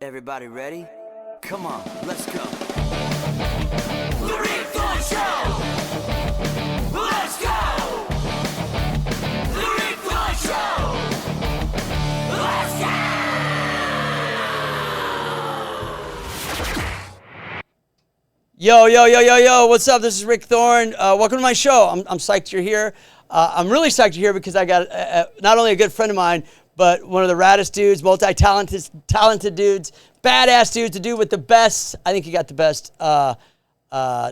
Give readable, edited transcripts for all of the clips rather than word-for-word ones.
Everybody ready? Come on, let's go. The Rick Thorne Show! Let's go! The Rick Thorne Show! Let's go! Yo, what's up? This is Rick Thorne. Welcome to my show. I'm psyched you're here. I'm really psyched you're here because I got not only a good friend of mine, but one of the raddest dudes, talented dudes, badass dudes, to do with the best. I think you got the best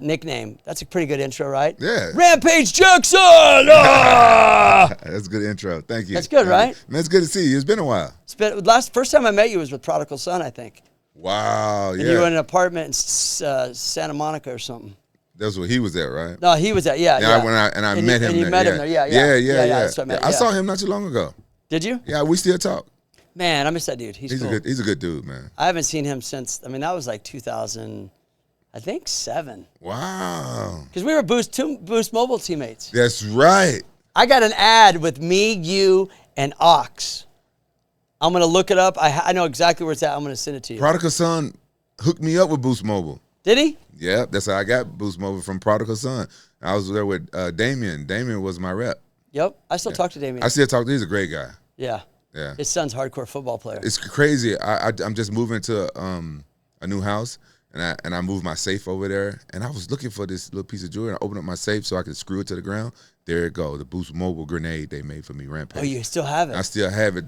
nickname. That's a pretty good intro, right? Yeah. Rampage Jackson! Ah! That's a good intro. Thank you. That's good, right? Man, it's good to see you. It's been a while. First time I met you was with Prodigal Son, I think. Wow, And yeah. you were in an apartment in Santa Monica or something. That's where he was at, right? No, he was at, yeah. I met him and you there. met him there, yeah. That's what I meant, I saw him not too long ago. Did you? Yeah, we still talk. Man, I miss that dude. He's cool. He's a good dude, man. I haven't seen him since, that was like 2000, I think 7. Wow. Because we were Boost Mobile teammates. That's right. I got an ad with me, you, and Ox. I'm going to look it up. I know exactly where it's at. I'm going to send it to you. Prodigal Son hooked me up with Boost Mobile. Did he? Yeah, that's how I got Boost Mobile from Prodigal Son. I was there with Damien. Damien was my rep. Yep. I still talk to Damien. I still talk to him. He's a great guy. Yeah. Yeah. His son's a hardcore football player. It's crazy. I'm just moving to a new house, and I moved my safe over there, and I was looking for this little piece of jewelry, and I opened up my safe so I could screw it to the ground. There it go, the Boost Mobile grenade they made for me, Rampage. Oh, you still have it? I still have it.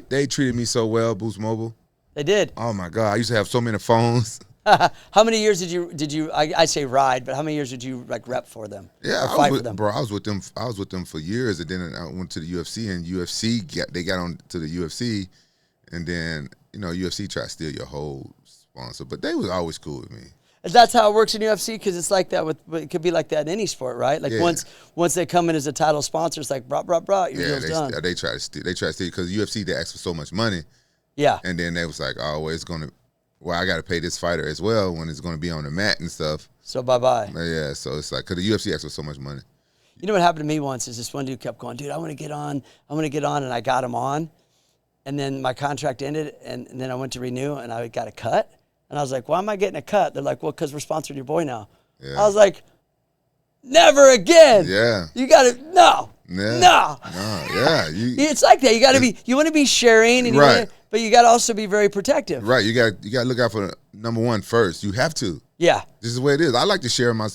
They treated me so well, Boost Mobile. They did. Oh my God, I used to have so many phones. How many years did you? I say ride, but how many years did you like rep for them? Yeah, fight for them? Bro, I was with them for years, and then I went to the UFC, and they got on to the UFC, and then UFC tried to steal your whole sponsor, but they was always cool with me. That's how it works in UFC, because it's like that it could be like that in any sport, right? Like Yeah. once they come in as a title sponsor, it's like brah, your deal's done. They try to steal because UFC, they asked for so much money. Yeah. And then they was like, oh, well, I got to pay this fighter as well when it's going to be on the mat and stuff. So bye-bye. Yeah, so it's like, because the UFC asked for so much money. You know what happened to me once is this one dude kept going, dude, I want to get on, and I got him on. And then my contract ended, and then I went to renew, and I got a cut. And I was like, why am I getting a cut? They're like, well, because we're sponsoring your boy now. Yeah. I was like, never again. Yeah. You got to, no. Yeah. No. Yeah. It's like that. You want to be sharing, and right. But you got to also be very protective. Right. You got to look out for number one first. You have to. Yeah. This is the way it is. I like to share my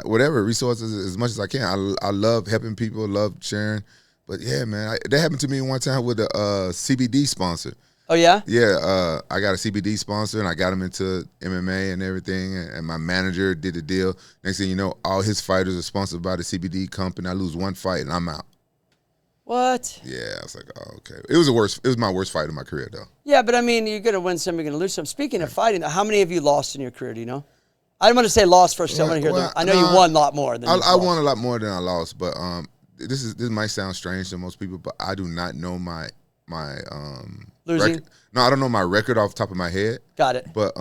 whatever resources as much as I can. I love helping people, love sharing. But yeah, man, that happened to me one time with a CBD sponsor. Oh, yeah? Yeah, I got a CBD sponsor, and I got him into MMA and everything, and my manager did the deal. Next thing you know, all his fighters are sponsored by the CBD company. I lose one fight, and I'm out. What? Yeah, I was like, oh, okay. It was my worst fight of my career, though. Yeah, but I mean, you're going to win some, you're going to lose some. Speaking of fighting, how many have you lost in your career, do you know? I'm going to say lost first, because I want to hear them. I know you won a lot more than I won a lot more than I lost, but this might sound strange to most people, but I do not know my losing? record. No, I don't know my record off the top of my head. Got it. But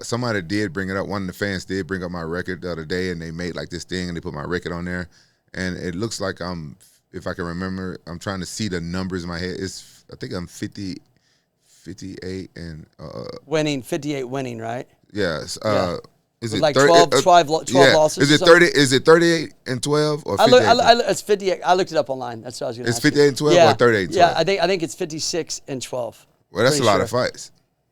somebody did bring it up. One of the fans did bring up my record the other day, and they made like this thing, and they put my record on there, and it looks like if I can remember, I'm trying to see the numbers in my head. I think I'm 58 and winning, 58 winning, right? Yes. Yeah. Is it like 30, 12 losses? Is it 30? Is it 38 and 12 or 58? It's 58. I looked it up online. That's what I was going to ask. It's 58 and 12 or 38 and 12? Yeah, I think it's 56 and 12. Well, that's a lot of fights.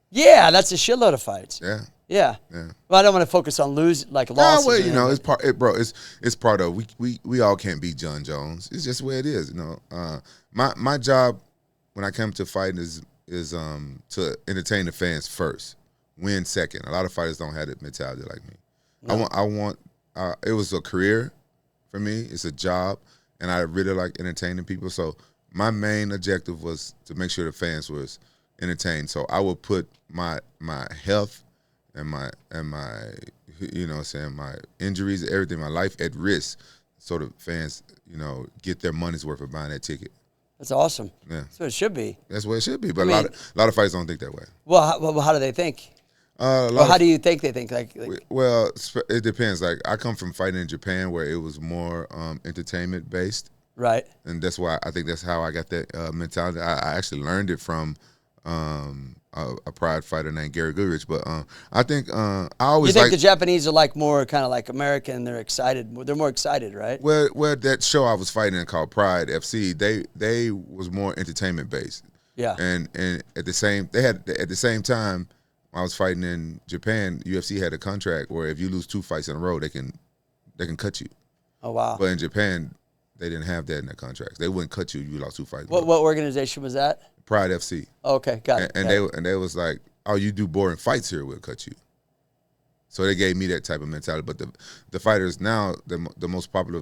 Yeah, that's a shitload of fights. Yeah. Yeah. Well, I don't want to focus on losses. Well, it's part. It's part of. We all can't beat John Jones. It's just the way it is. My job when I come to fighting is to entertain the fans first, win second. A lot of fighters don't have that mentality like me. No. I want. It was a career for me. It's a job, and I really like entertaining people. So my main objective was to make sure the fans was entertained. So I would put my health and my my injuries, everything, my life at risk, so the fans get their money's worth of buying that ticket. That's awesome. Yeah, that's what it should be. That's what it should be. But a lot of fights don't think that way. Well, how do they think? How do you think they think? Well, it depends. Like I come from fighting in Japan, where it was more entertainment based. Right. And that's why I think that's how I got that mentality. I actually learned it from a Pride fighter named Gary Goodrich. But I think I always you think the Japanese are like more kind of like American? They're excited. They're more excited, right? Well, that show I was fighting in called Pride FC, they was more entertainment based. Yeah. And at the same time I was fighting in Japan, UFC had a contract where if you lose 2 fights in a row, they can cut you. Oh wow. But in Japan, they didn't have that in their contracts. They wouldn't cut you if you lost 2 fights. What organization was that? Pride FC. Okay, got it. And they was like, "Oh, you do boring fights here, we'll cut you." So they gave me that type of mentality. But the fighters now, the most popular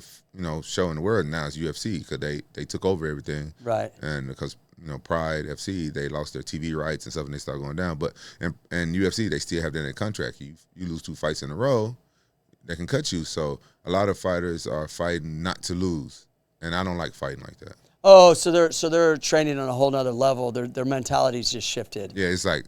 show in the world now is UFC because they took over everything. Right. And because Pride FC, they lost their TV rights and stuff, and they started going down. But and UFC, they still have that in their contract. You lose 2 fights in a row, they can cut you. So a lot of fighters are fighting not to lose, and I don't like fighting like that. Oh, so they're training on a whole nother level. Their mentality's just shifted. Yeah, it's like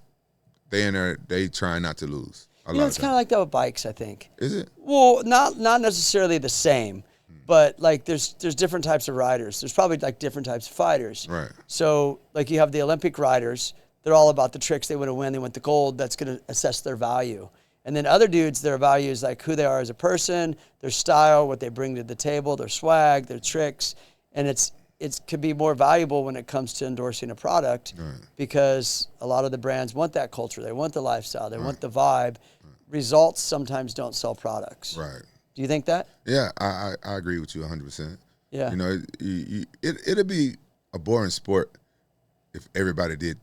they trying not to lose. It's kind of like that with bikes, I think. Is it? Well, not necessarily the same, but like there's different types of riders. There's probably like different types of fighters. Right. So like you have the Olympic riders. They're all about the tricks. They want to win. They want the gold. That's going to assess their value. And then other dudes, their value is like who they are as a person, their style, what they bring to the table, their swag, their tricks, and it could be more valuable when it comes to endorsing a product because a lot of the brands want that culture. They want the lifestyle. They want the vibe. Results sometimes don't sell products. Right. Do you think that? Yeah, I agree with you 100%. Yeah. It'd be a boring sport if everybody did,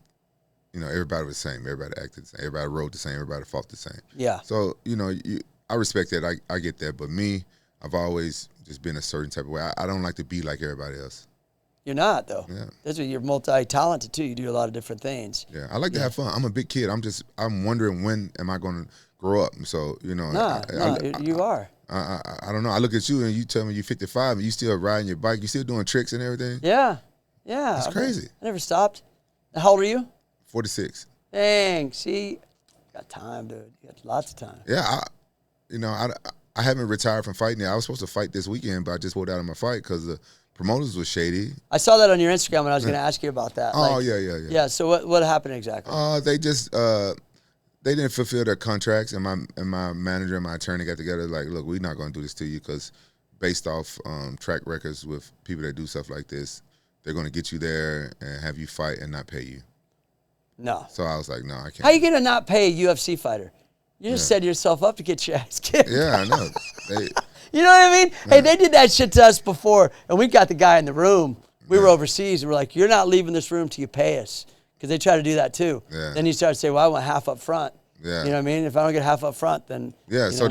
everybody was the same. Everybody acted the same. Everybody rode the same. Everybody fought the same. Yeah. So, I respect that. I get that. But me, I've always just been a certain type of way. I don't like to be like everybody else. You're not, though. Yeah. That's what you're multi-talented, too. You do a lot of different things. Yeah. I like to have fun. I'm a big kid. I'm wondering when am I going to grow up. So, you are. I don't know. I look at you and you tell me you're 55 and you still riding your bike. You still doing tricks and everything? Yeah. Yeah. That's crazy. I never stopped. How old are you? 46. Dang. See, you got time, dude. You got lots of time. Yeah. I haven't retired from fighting yet. I was supposed to fight this weekend, but I just pulled out of my fight because the promoters was shady. I saw that on your Instagram and I was going to ask you about that. Oh, yeah. Yeah, so what happened exactly? They just they didn't fulfill their contracts, and my manager and my attorney got together like, look, we're not going to do this to you because based off track records with people that do stuff like this, they're going to get you there and have you fight and not pay you. No. So I was like, no, I can't. How you going to not pay a UFC fighter? You just set yourself up to get your ass kicked. Yeah, I know. You know what I mean? Yeah. Hey, they did that shit to us before, and we got the guy in the room. We were overseas, and we're like, you're not leaving this room till you pay us. Because they try to do that too. Yeah. Then you start to say, well, I want half up front. Yeah. You know what I mean? If I don't get half up front, then so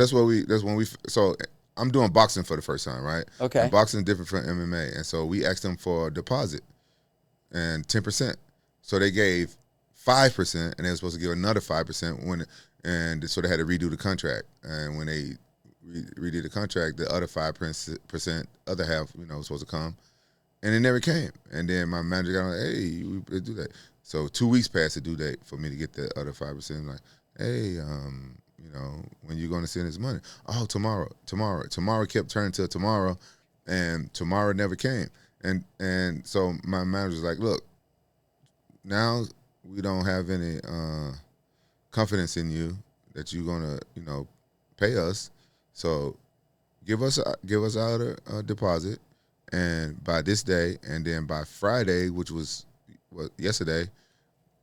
so I'm doing boxing for the first time, right? Okay. And boxing is different from MMA. And so we asked them for a deposit and 10%. So they gave 5% and they were supposed to give another 5% and so they had to redo the contract. And when they redid the contract, the other 5%, other half, was supposed to come. And it never came. And then my manager got on, hey, we do that. So 2 weeks past the due date for me to get the other 5%. Like, hey, when you going to send this money? Oh, tomorrow. Tomorrow kept turning to tomorrow, and tomorrow never came. And so my manager was like, look, now we don't have any confidence in you that you're going to, pay us. So give us out a deposit, and by this day, and then by Friday, which was yesterday,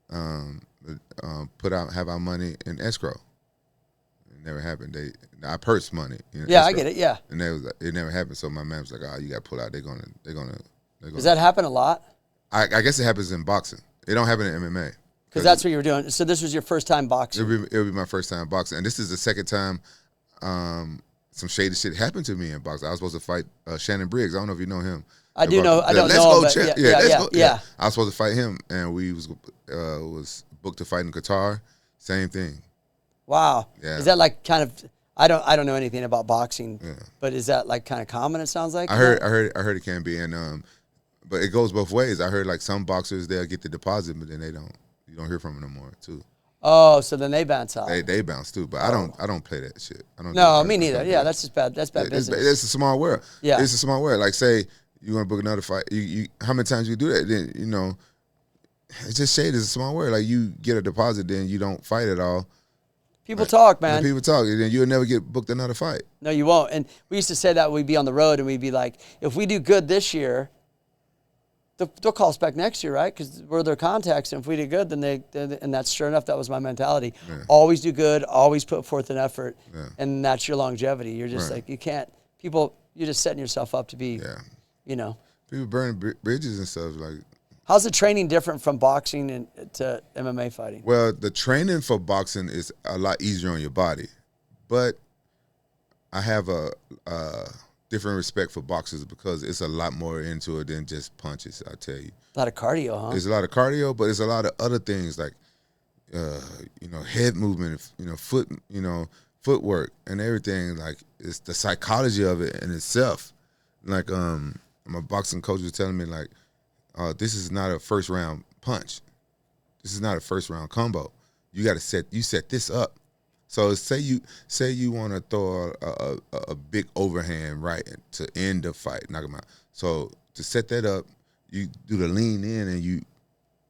have our money in escrow. It never happened. I purse money. Yeah, escrow. I get it. Yeah. And it never happened. So my man was like, "Oh, you got to pull out. They're gonna." Does that happen a lot? I guess it happens in boxing. It don't happen in MMA. Because that's what you were doing. So this was your first time boxing. It'll be my first time boxing, and this is the second time some shady shit happened to me in boxing. I was supposed to fight Shannon Briggs. I don't know if you know him. I do know. I don't know him, but yeah. I was supposed to fight him, and we was booked to fight in Qatar. Same thing. Wow. Yeah. Is that like kind of? I don't know anything about boxing, but is that like kind of common? It sounds like. I heard it can be, and but it goes both ways. I heard like some boxers they'll get the deposit, but then they don't. You don't hear from them no more too. Oh, so then they bounce out. They bounce too, but I don't play that shit. I don't. No, me neither. Yeah, that's just bad. That's bad business. It's a small world. Yeah, it's a small world. Like say you want to book another fight. You how many times you do that? Then it's just shade is a small word. Like you get a deposit, then you don't fight at all. People talk, man. People talk, and then you'll never get booked another fight. No, you won't. And we used to say that we'd be on the road and we'd be like, if we do good this year, they'll call us back next year, right? Because we're their contacts, and if we did good, then and that's sure enough, that was my mentality. Yeah. Always do good, always put forth an effort, and that's your longevity. You're just like, you can't, you're just setting yourself up to be, you know. People burn bridges and stuff. Like, how's the training different from boxing to MMA fighting? Well, the training for boxing is a lot easier on your body, but I have a different respect for boxers because it's a lot more into it than just punches, I tell you. A lot of cardio, huh? There's a lot of cardio, but there's a lot of other things like, head movement, footwork and everything. Like, it's the psychology of it in itself. Like, my boxing coach was telling me, like, this is not a first round punch. This is not a first round combo. You got to set this up. So say you want to throw a big overhand right to end the fight, knock him out. So to set that up, you do the lean in and you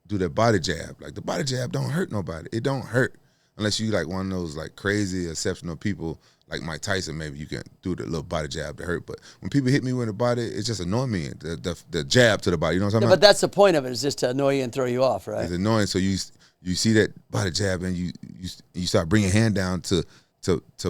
do the body jab. Like, the body jab don't hurt nobody. It don't hurt unless you like one of those like crazy exceptional people like Mike Tyson. Maybe you can do the little body jab to hurt. But when people hit me with the body, it's just annoying me. The jab to the body. You know what I'm talking about? But that's the point of it, is just to annoy you and throw you off, right? It's annoying. So you see that body jab and you start bringing your hand down to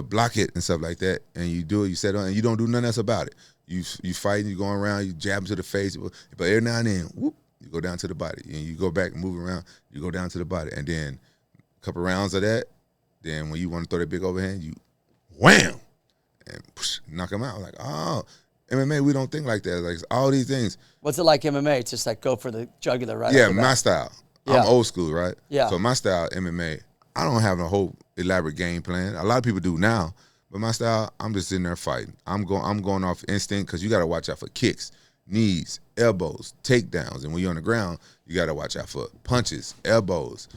block it and stuff like that, and you do it, you set it on, and you don't do nothing else about it. You fight, you going around, you jab to the face, but every now and then, whoop, you go down to the body, and you go back and move around, you go down to the body, and then a couple rounds of that, then when you want to throw that big overhand, you wham, and knock them out. Like, oh, MMA, we don't think like that. Like, all these things. What's it like MMA? It's just like go for the jugular, right? Yeah, my style. I'm old school, right? Yeah. So my style, MMA, I don't have a whole elaborate game plan. A lot of people do now, but my style, I'm just in there fighting. I'm going off instinct, because you got to watch out for kicks, knees, elbows, takedowns, and when you're on the ground, you got to watch out for punches, elbows,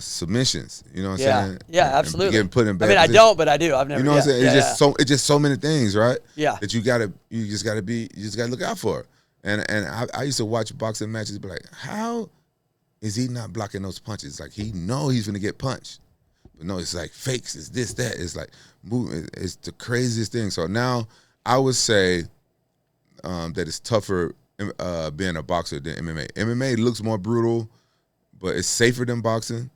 submissions. You know what I'm saying? Yeah, absolutely. Getting put in bad I positions. I don't, but I do. I've never. You know what I'm saying? It's just so many things, right? Yeah. That you just got to look out for. And I used to watch boxing matches and be like, how is he not blocking those punches? Like, he know he's gonna get punched, but no, it's like fakes. It's this, that. It's like movement. It's the craziest thing. So now I would say that it's tougher being a boxer than MMA. MMA looks more brutal, but it's safer than boxing.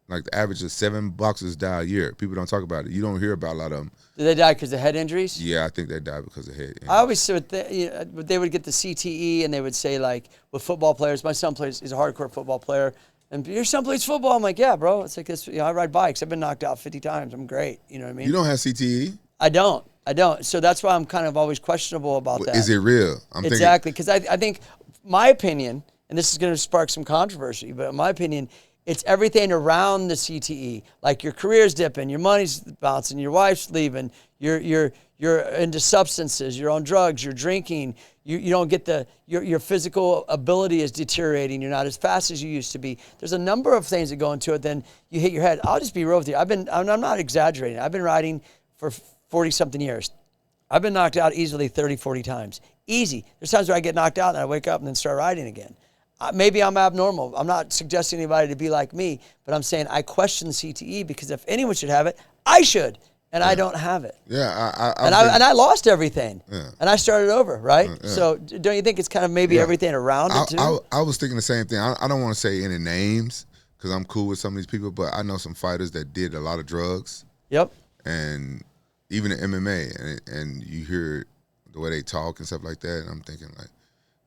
Like, the average of 7 boxers die a year. People don't talk about it. You don't hear about a lot of them. Do they die because of head injuries? Yeah, I think they die because of head injuries. I always said they would get the CTE, and they would say, like, with football players, my son he's a hardcore football player, and your son plays football. I'm like, yeah, bro. It's like this. I ride bikes. I've been knocked out 50 times. I'm great. You know what I mean? You don't have CTE? I don't. So that's why I'm kind of always questionable about that. Is it real? Exactly, because I think, my opinion, and this is going to spark some controversy, but in my opinion, it's everything around the CTE. Like, your career's dipping, your money's bouncing, your wife's leaving, you're into substances, you're on drugs, you're drinking, you don't get your physical ability is deteriorating, you're not as fast as you used to be. There's a number of things that go into it. Then you hit your head. I'll just be real with you. I'm not exaggerating. I've been riding for 40-something years. I've been knocked out easily 30, 40 times. Easy. There's times where I get knocked out and I wake up and then start riding again. Maybe I'm abnormal. I'm not suggesting anybody to be like me, but I'm saying I question CTE, because if anyone should have it, I should, and I don't have it. Yeah, I lost everything, and I started over, right? Yeah. So don't you think it's kind of maybe everything around it too? I was thinking the same thing. I don't want to say any names because I'm cool with some of these people, but I know some fighters that did a lot of drugs. Yep. And even in MMA, and you hear the way they talk and stuff like that, and I'm thinking, like,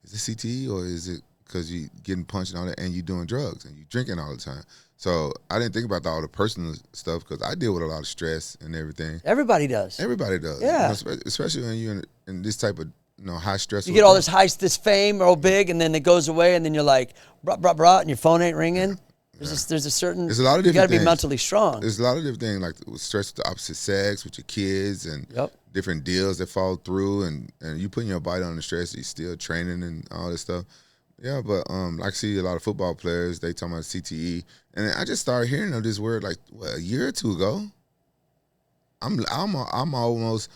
is it CTE or is it because you getting punched and all that, and you doing drugs and you drinking all the time? So I didn't think about all the personal stuff, because I deal with a lot of stress and everything. Everybody does. Everybody does. Yeah. Especially when you're in this type of high stress. You get all this fame real big, and then it goes away, and then you're like, brah, brah, brah, and your phone ain't ringing. There's a certain. There's a lot of different. You got to be things. mentally strong. There's a lot of different things, like with stress with the opposite sex, with your kids, and different deals that fall through, and you putting your body on the stress. You're still training and all this stuff. Yeah, but I see a lot of football players. They talking about CTE, and I just started hearing of this word like a year or two ago. I'm almost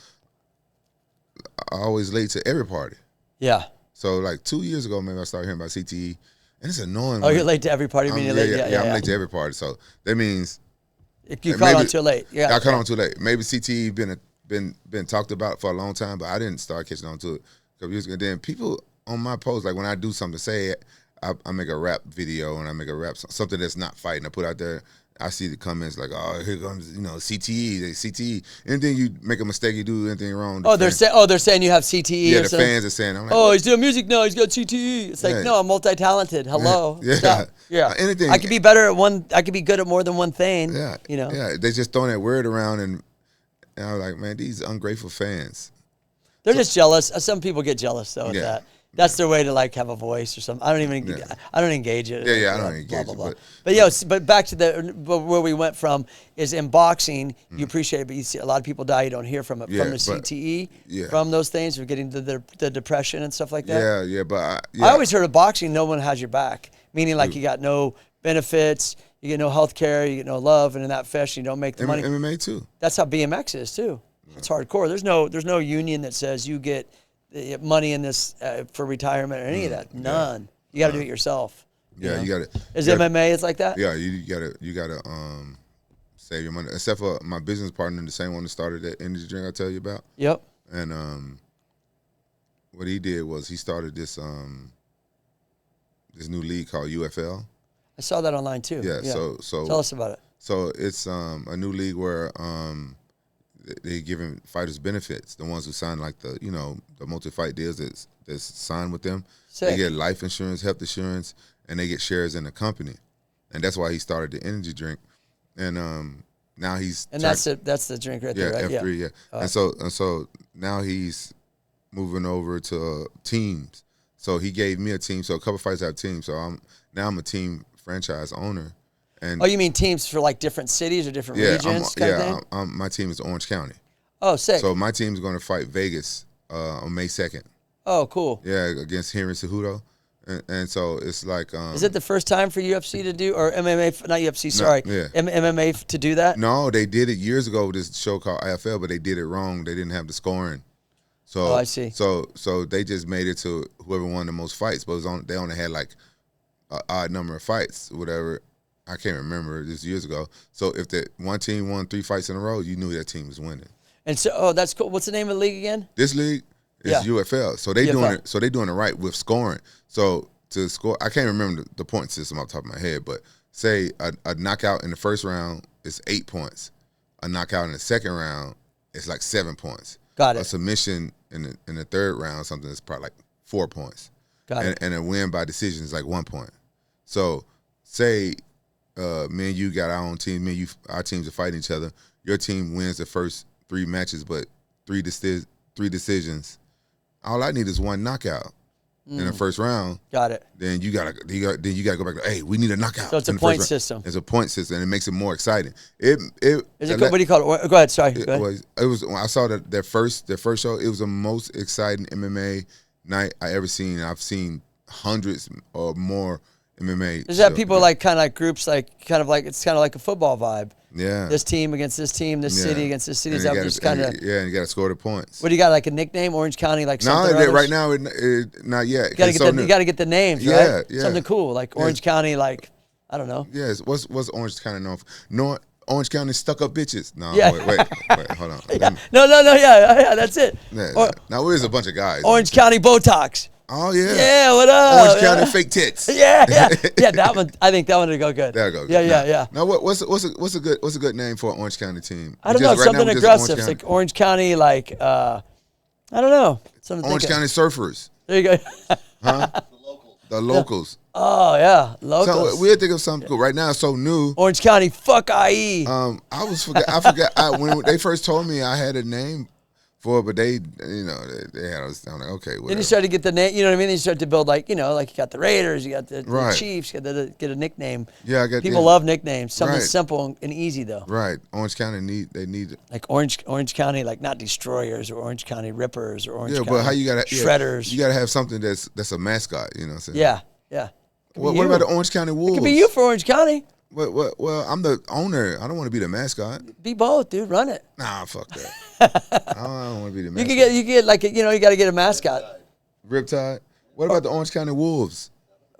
always late to every party. Yeah. So like 2 years ago, maybe I started hearing about CTE, and it's annoying. Oh, you're late to every party. Meaning late. Yeah, I'm late to every party. So that means you caught on too late. Yeah, I caught on too late. Maybe CTE been talked about for a long time, but I didn't start catching on to it a couple years ago. And then people on my post, like when I do something, say I make a rap video and I make a rap something that's not fighting, I put out there. I see the comments like, "Oh, here comes CTE, CTE." Anything you make a mistake, you do anything wrong. They're saying you have CTE. Yeah, the fans are saying, I'm like, "Oh, he's doing music now. He's got CTE." It's like, no, I'm multi-talented. Hello, yeah. Anything. I could be better at one. I could be good at more than one thing. Yeah, Yeah, they just throwing that word around, and I was like, man, these ungrateful fans. They're just jealous. Some people get jealous though. With that. That's their way to like have a voice or something. I don't engage it. Yeah, I don't engage it. But back to where we went from is in boxing. You appreciate it, but you see a lot of people die. You don't hear from it from the CTE, from those things, or getting the depression and stuff like that. I always heard of boxing. No one has your back, meaning like you got no benefits, you get no health care, you get no love, and in that fashion you don't make the money. MMA too. That's how BMX is too. It's hardcore. There's no union that says you get money in this for retirement or any of that. None. You got to do it yourself. Yeah, you got it. Is MMA? It's like that. Yeah, you gotta save your money. Except for my business partner, the same one that started that energy drink I tell you about. Yep. And what he did was he started this new league called UFL. I saw that online too. Yeah. So tell us about it. So it's a new league where they giving fighters benefits. The ones who sign like the multi-fight deals that's signed with them. Sick. They get life insurance, health insurance, and they get shares in the company. And that's why he started the energy drink. And now he's that's the drink right there, right? F3, yeah. And so now he's moving over to teams. So he gave me a team. So a couple fights have teams. So I'm a team franchise owner. And you mean teams for like different cities or different regions? My team is Orange County. Oh, sick. So my team's going to fight Vegas on May 2nd. Oh, cool. Yeah, against Henry Cejudo. And so it's like... is it the first time for UFC to do, or MMA, not UFC, sorry, MMA to do that? No, they did it years ago with this show called IFL, but they did it wrong. They didn't have the scoring. So I see. So they just made it to whoever won the most fights, but they only had like an odd number of fights, whatever. I can't remember. This years ago. So if the one team won 3 fights in a row, you knew that team was winning. And so, that's cool. What's the name of the league again? This league is UFL. So they doing it. So they doing it right with scoring. So to score, I can't remember the point system off the top of my head, but say a knockout in the first round is 8 points. A knockout in the second round is like 7 points. Got it. A submission in the third round, something that's probably like 4 points. Got it. And a win by decision is like 1 point. So say me and you got our own team. Me and you, our teams are fighting each other. Your team wins the first 3 matches, but 3 decisions. All I need is 1 knockout in the first round. Got it. Then you gotta go back to, hey, we need a knockout. So it's a point system. It's a point system, and it makes it more exciting. Is it what do you call it? Go ahead. Sorry. Go ahead. It was when I saw their first show. It was the most exciting MMA night I ever seen. I've seen hundreds or more MMA. Is that people like kind of like groups, like kind of like it's kind of like a football vibe? Yeah. This team against this team, this city against this city. Is that just kind of? Yeah, and you got to score the points. What do you got? Like a nickname, Orange County, like something? No, right now, not yet. You got to get the names, right? Yeah. Something cool, like Orange County, like I don't know. Yes. What's Orange County known for? Orange County stuck up bitches. No, yeah. wait, hold on. Yeah. No, yeah, that's it. Yeah, now there's a bunch of guys. Orange County Botox. Oh yeah. Yeah, what up? Orange County fake tits. Yeah. That one. I think that one would go good. That'll go good. Yeah. Now what's a good name for an Orange County team? I don't know. Something aggressive. It's like Orange County, like I don't know. Orange County Surfers. There you go. Huh? The locals. Oh yeah, locals. So we'll think of something cool. Right now, it's so new. Orange County, fuck IE. I forgot. When they first told me I had a name for it, but they had us. I'm like, okay. Whatever. Then you start to get the name. You know what I mean? Then you start to build like you got the Raiders, you got the Chiefs, you got to get a nickname. Yeah, I got. People love nicknames. Something simple and easy though. Right. Orange County need it. Like Orange County, like not Destroyers or Orange County Rippers or Orange County. But how you got Shredders? You got to have something that's a mascot. You know what I'm saying? Yeah. What about the Orange County Wolves? It could be you for Orange County. Well, I'm the owner. I don't want to be the mascot. Be both, dude. Run it. Nah, fuck that. I don't want to be the mascot. You get like you got to get a mascot. Riptide. What about the Orange County Wolves?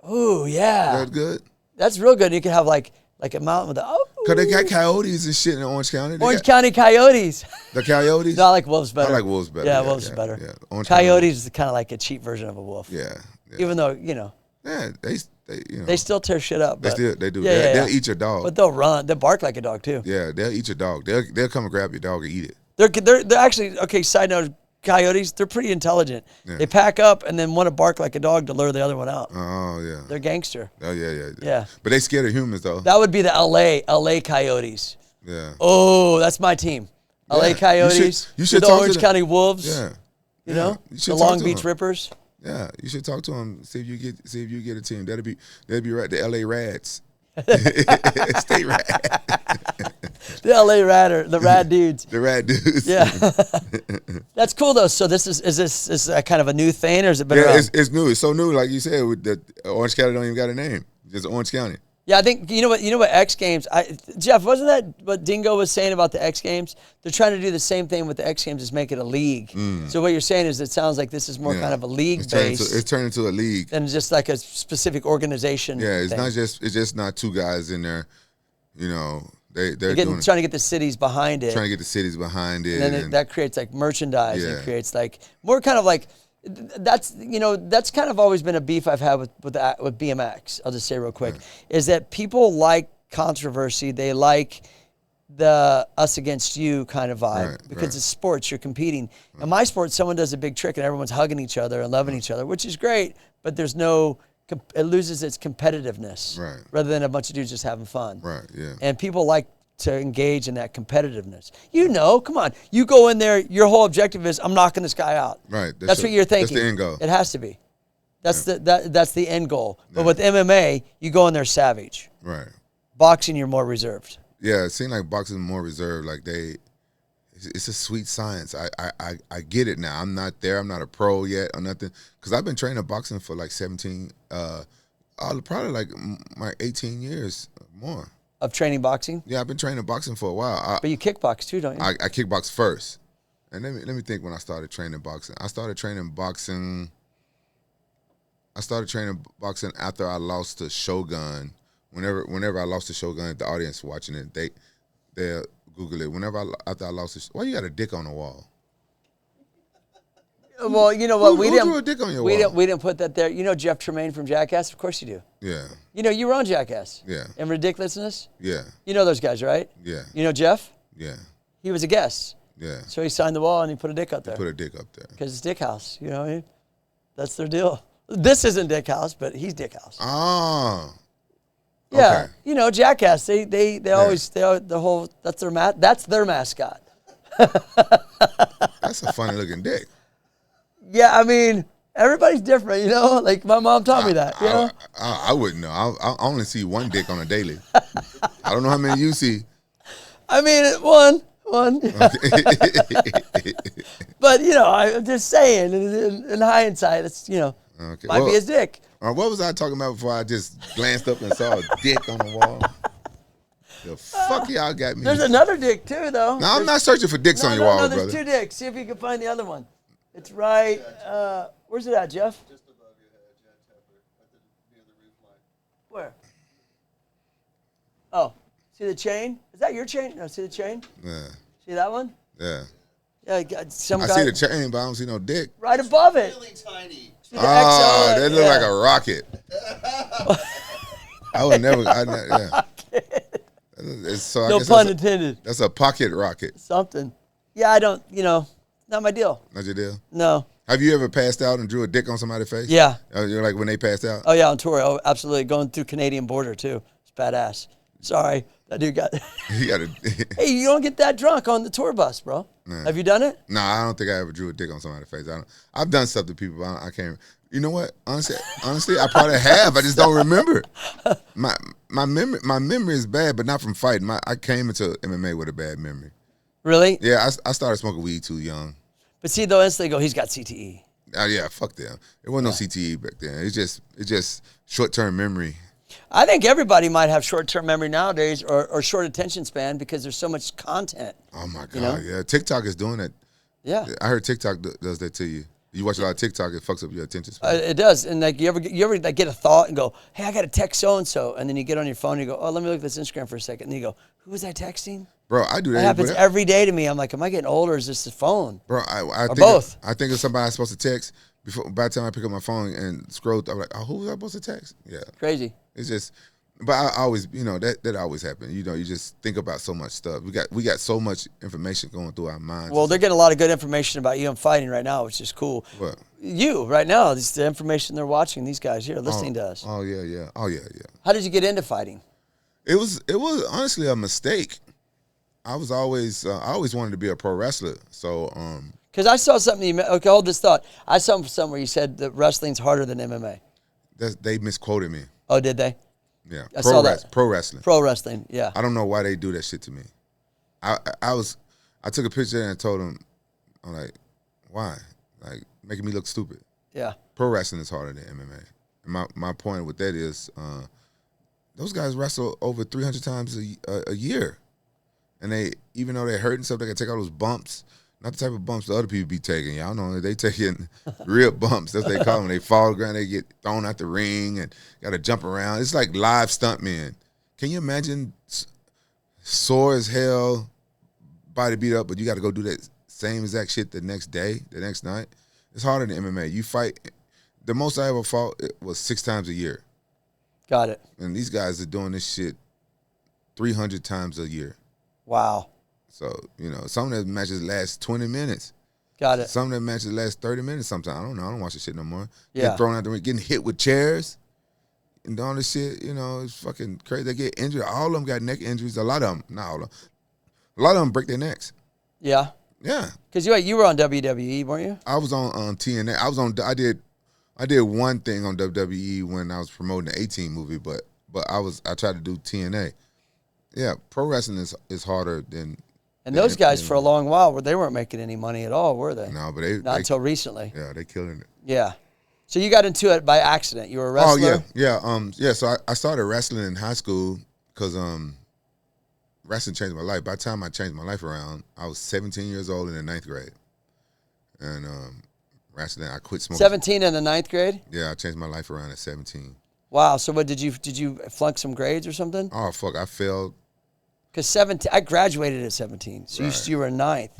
Ooh, yeah. That's good. That's real good. You can have like a mountain with Cause they got coyotes and shit in Orange County. Orange County coyotes. The coyotes. No, I like wolves better. I like wolves better. Yeah, wolves is better. Yeah. Orange Coyotes is kind of like a cheap version of a wolf. Yeah. Even though, you know. Yeah, they They still tear shit up. But, they do. Yeah, They'll eat your dog. But they'll run. They'll bark like a dog too. Yeah, they'll eat your dog. They'll come and grab your dog and eat it. They're actually, okay, side note, coyotes, they're pretty intelligent. Yeah. They pack up and then want to bark like a dog to lure the other one out. Oh, yeah. They're gangster. Oh, yeah. Yeah. But they scared of humans, though. That would be the LA Coyotes. Yeah. Oh, that's my team. LA Coyotes. You should the talk Orange to County Wolves. Yeah. You know? should The talk Long to Beach them. Rippers. Yeah, you should talk to them. See if you get a team. That'd be right. The LA Rads. Stay rad. The LA Radder, the rad dudes. The rad dudes. Yeah. That's cool though. So this is this a kind of a new thing, or is it been around? It's new. It's so new. Like you said, with the Orange County don't even got a name. Just Orange County. Yeah, I think you know what X Games. Jeff, wasn't that what Dingo was saying about the X Games? They're trying to do the same thing with the X Games, is make it a league. So what you're saying is, it sounds like this is more kind of a league based. It's turned into a league, than just like a specific organization. Yeah, thing. it's just not two guys in there. You know, they're trying to get the cities behind it. Trying to get the cities behind it, and then that creates like merchandise. And it creates like more kind of like. That's kind of always been a beef I've had with BMX. I'll just say real quick, is that people like controversy. They like the us against you kind of vibe because it's sports. You're competing. In my sport, someone does a big trick and everyone's hugging each other and loving each other, which is great. But there's no, it loses its competitiveness rather than a bunch of dudes just having fun. Right. Yeah. And people like to engage in that competitiveness. Come on. You go in there, your whole objective is, I'm knocking this guy out. Right. That's what you're thinking. That's the end goal. It has to be. That's the end goal. But with MMA, you go in there savage. Right. Boxing, you're more reserved. Yeah, it seems like boxing is more reserved. Like it's a sweet science. I get it now. I'm not there. I'm not a pro yet or nothing. Because I've been training boxing for like 17, probably like my 18 years more. Of training boxing? Yeah, I've been training boxing for a while. But you kickbox too, don't you? I kickbox first. And let me think when I started training boxing. I started training boxing after I lost to Shogun. Whenever I lost to Shogun, the audience watching it, they'll Google it. After I lost to why you got a dick on the wall? Well, you know what? Who drew a dick on your wall? We didn't put that there. You know Jeff Tremaine from Jackass? Of course you do. Yeah. You know, you were on Jackass. Yeah. And Ridiculousness? Yeah. You know those guys, right? Yeah. You know Jeff? Yeah. He was a guest. Yeah. So he signed the wall and he put a dick up there. Put a dick up there. Because it's Dick House, you know what I mean? That's their deal. This isn't Dick House, but he's Dick House. Oh. Yeah. Okay. You know, Jackass, they always, that's their mascot. That's a funny looking dick. Yeah, I mean, everybody's different, you know? Like, my mom taught me that, you know? I wouldn't know. I only see one dick on a daily. I don't know how many you see. I mean, one. But, you know, I'm just saying, in hindsight, it's, you know, might be his dick. What was I talking about before I just glanced up and saw a dick on the wall? The fuck y'all got me. There's another dick, too, though. No, I'm not searching for dicks on your wall, brother. There's two dicks. See if you can find the other one. It's right. Where's it at, Jeff? Just above your head, near the roof line. Where? Oh, see the chain? Is that your chain? No, see the chain? Yeah. See that one? Yeah. Yeah, some I guy. see the chain, but I don't see no dick. Right above it. Really tiny. See the Oh, XL, that look like a rocket. I would never. Yeah. So no pun intended. That's a pocket rocket. Something. Yeah, I don't. You know, not my deal. Not your deal. No. Have you ever passed out and drew a dick on somebody's face? Yeah. You're like when they passed out. Oh yeah, on tour. Oh, absolutely. Going through Canadian border too. It's badass. Sorry, that dude got. You got to. Hey, you don't get that drunk on the tour bus, bro. Nah. Have you done it? No, I don't think I ever drew a dick on somebody's face. I've done stuff to people, but I can't. You know what? Honestly, I probably have. I just don't remember. My memory is bad, but not from fighting. I came into MMA with a bad memory. Really? Yeah, I started smoking weed too young. But see, though, instantly go, he's got CTE. Oh yeah, fuck them. There wasn't no CTE back then. It's just short-term memory. I think everybody might have short-term memory nowadays or short attention span because there's so much content. Oh my God, you know? yeah. TikTok is doing it. Yeah. I heard TikTok does that to you. You watch a lot of TikTok, it fucks up your attention span. It does, and like you ever like get a thought and go, "Hey, I got to text so and so," and then you get on your phone and you go, "Oh, let me look at this Instagram for a second," and then you go, "Who was I texting?" Bro, I do that. That happens every day to me. I'm like, "Am I getting older? Or is this the phone?" Bro, I think both. I think it's somebody I'm supposed to text. By the time I pick up my phone and scroll, I'm like, oh, who was I supposed to text? Yeah, Crazy. it's just. But I always, that always happens. You just think about so much stuff. We got so much information going through our minds. Well, they're getting a lot of good information about you and fighting right now, which is cool. What? You right now, this is the information they're watching. These guys here listening to us. Oh yeah. How did you get into fighting? It was honestly a mistake. I always wanted to be a pro wrestler. So Because I saw something. Okay, hold this thought. I saw something where you said that wrestling's harder than MMA. they misquoted me. Oh, did they? Yeah, I saw that. Pro wrestling. Pro wrestling. Yeah. I don't know why they do that shit to me. I took a picture and I told them, I'm like, why? Like making me look stupid. Yeah. Pro wrestling is harder than MMA. And my point with that is, those guys wrestle over 300 times a year, and even though they're hurting stuff, they can take all those bumps. Not the type of bumps the other people be taking. Y'all know they taking real bumps. That's what they call them. They fall to the ground, they get thrown out the ring and got to jump around. It's like live stuntmen. Can you imagine sore as hell, body beat up, but you got to go do that same exact shit the next day, the next night? It's harder than MMA. You fight. The most I ever fought was 6 times a year. Got it. And these guys are doing this shit 300 times a year. Wow. So, some of the matches last 20 minutes. Got it. Some of the matches last 30 minutes sometimes. I don't know. I don't watch the shit no more. Yeah. Getting thrown out the ring, getting hit with chairs and all this shit, it's fucking crazy. They get injured. All of them got neck injuries. A lot of them, not all of them. A lot of them break their necks. Yeah. Yeah. Because you were on WWE, weren't you? I was on TNA. I did one thing on WWE when I was promoting the 18 movie, but I tried to do TNA. Yeah, pro wrestling is harder than. And those guys for a long while they weren't making any money at all, were they? No, but not until recently. Yeah, they killing it. Yeah. So you got into it by accident. You were a wrestler? Oh yeah. So I started wrestling in high school because wrestling changed my life. By the time I changed my life around, I was 17 years old in the 9th grade, and wrestling. I quit smoking. 17 in the 9th grade? Yeah, I changed my life around at 17. Wow. So what did you flunk some grades or something? Oh fuck, I failed. Because 17, I graduated at 17, so Right. you were a 9th.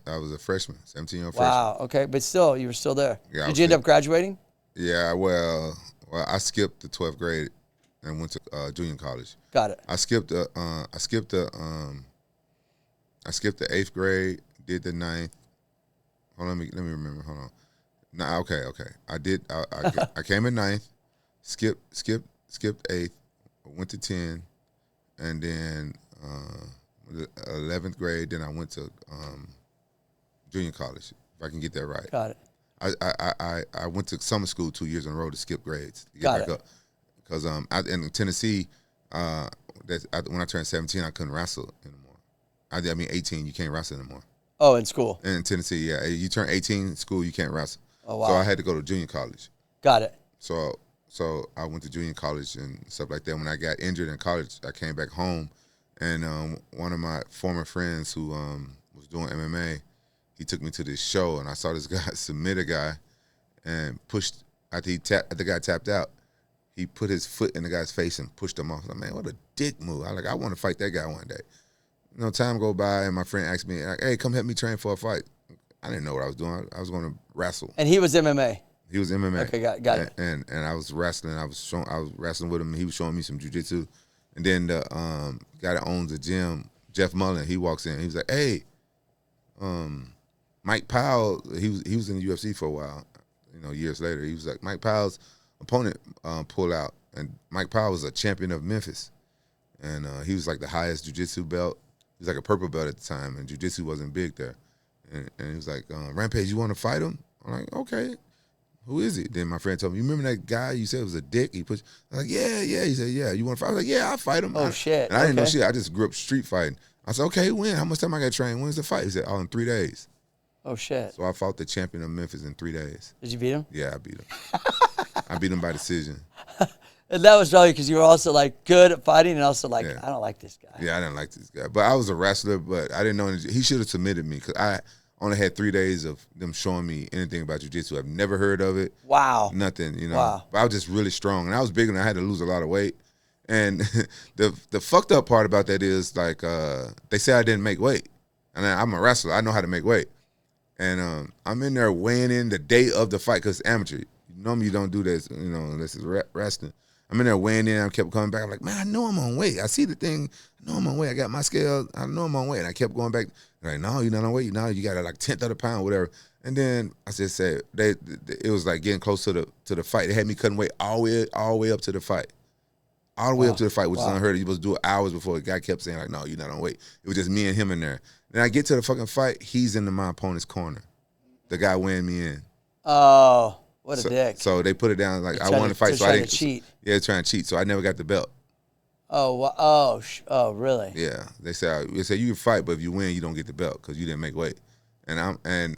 I was a freshman, 17-year-old freshman. Wow. Okay, but still, you were still there. Yeah, Did you end up graduating? Yeah, well, I skipped the 12th grade and went to junior college. Got it. I skipped the 8th grade, did the 9th. Hold on, let me remember. Hold on. No, okay. I did. I came in 9th, skipped 8th, went to 10, and then 11th grade. Then I went to junior college. If I can get that right. Got it. I went to summer school 2 years in a row to skip grades to get Got back it. up. Because in Tennessee, when I turned 17, I couldn't wrestle anymore. I mean 18, you can't wrestle anymore. Oh, in school. In Tennessee, yeah, you turn 18 in school, you can't wrestle. Oh, wow. So I had to go to junior college. Got it. So I went to junior college and stuff like that. When I got injured in college, I came back home, and one of my former friends who was doing MMA, he took me to this show, and I saw this guy submit a guy and pushed, after the guy tapped out, he put his foot in the guy's face and pushed him off. I was like, man, what a dick move. I want to fight that guy one day. Time go by, and my friend asked me, like, hey, come help me train for a fight. I didn't know what I was doing. I was going to wrestle. And he was MMA. He was MMA. Okay, got it. And I was wrestling. I was wrestling with him. He was showing me some jiu-jitsu. And then the guy that owns the gym, Jeff Mullen, he walks in. He was like, hey, Mike Powell, he was in the UFC for a while, years later. He was like, Mike Powell's opponent pulled out. And Mike Powell was a champion of Memphis. And he was like the highest jiu-jitsu belt. He was like a purple belt at the time, and jiu-jitsu wasn't big there. And he was like, Rampage, you want to fight him? I'm like, okay. Who is he? Then my friend told me, you remember that guy you said was a dick? He pushed. I was like, yeah. He said, yeah, you want to fight? I was like, yeah, I'll fight him. Oh, shit. And I didn't know shit. I just grew up street fighting. I said, okay, when? How much time I got to train? When's the fight? He said, in 3 days. Oh, shit. So I fought the champion of Memphis in 3 days. Did you beat him? Yeah, I beat him. I beat him by decision. And that was probably because you were also like good at fighting and also like, Yeah. I don't like this guy. Yeah, I didn't like this guy. But I was a wrestler, but I didn't know he should have submitted me because only had 3 days of them showing me anything about jiu-jitsu. I've never heard of it. Wow. Nothing, you know. Wow. But I was just really strong, and I was big, and I had to lose a lot of weight. And the fucked up part about that is like they say I didn't make weight, and I'm a wrestler. I know how to make weight, and I'm in there weighing in the day of the fight because it's amateur. Normally you don't do this, you know, unless it's wrestling. I'm in there weighing in. I kept coming back. I'm like, man, I know I'm on weight. I see the thing. I know I'm on weight. I got my scale. I know I'm on weight. And I kept going back. They're like, no, you're not on weight. No, you got a like 10th of a pound, whatever. And then I just said, it was like getting close to the fight. They had me cutting weight all the way up to the fight. All the way up to the fight, which is unheard of. You supposed to do it hours before. The guy kept saying, like, no, you're not on weight. It was just me and him in there. Then I get to the fucking fight. He's in my opponent's corner. The guy weighing me in. Oh, what a dick. So they put it down. Like, I wanted to fight, so I didn't. Cheat. Yeah, trying to cheat. So I never got the belt. Oh, oh, really? Yeah. They say you can fight, but if you win, you don't get the belt because you didn't make weight. And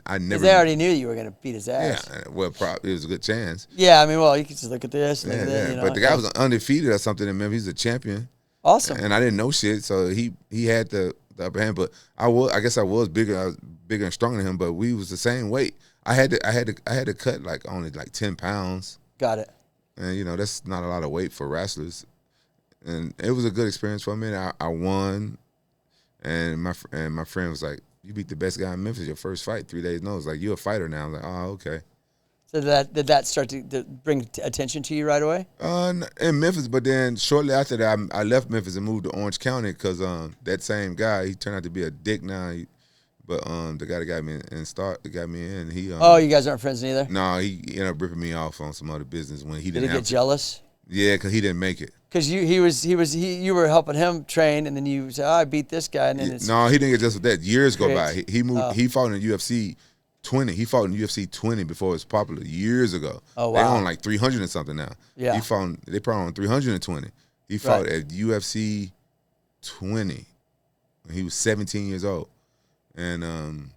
I never. They already knew you were going to beat his ass. Yeah, well, it was a good chance. Yeah, I mean, well, you could just look at this. Look at this, you know, but the guy was undefeated or something in Memphis. He's a champion. Awesome. And I didn't know shit, so he had the upper hand. But I guess I was bigger. I was bigger and stronger than him. But we was the same weight. I had to cut like only like 10 pounds. Got it. And you know that's not a lot of weight for wrestlers. And it was a good experience for me. I won, and my friend was like, "You beat the best guy in Memphis your first fight, 3 days notice. Like, you're a fighter now." I'm like, "Oh, okay." So did that start to bring attention to you right away? In Memphis, but then shortly after that, I left Memphis and moved to Orange County because that same guy, he turned out to be a dick now. But the guy that got me in, he. Oh, you guys aren't friends neither? No, he ended up ripping me off on some other business when he didn't. Did he get jealous? Yeah, because he didn't make it. Because you were helping him train, and then you said, "Oh, I beat this guy," and then it's no, he didn't get just with that. Years go by. Great. He moved. He fought in UFC 20. He fought in UFC 20 before it was popular years ago. Oh wow. They on like 300 and something now. Yeah. They probably on 320. He fought at UFC 20 when he was 17 years old, and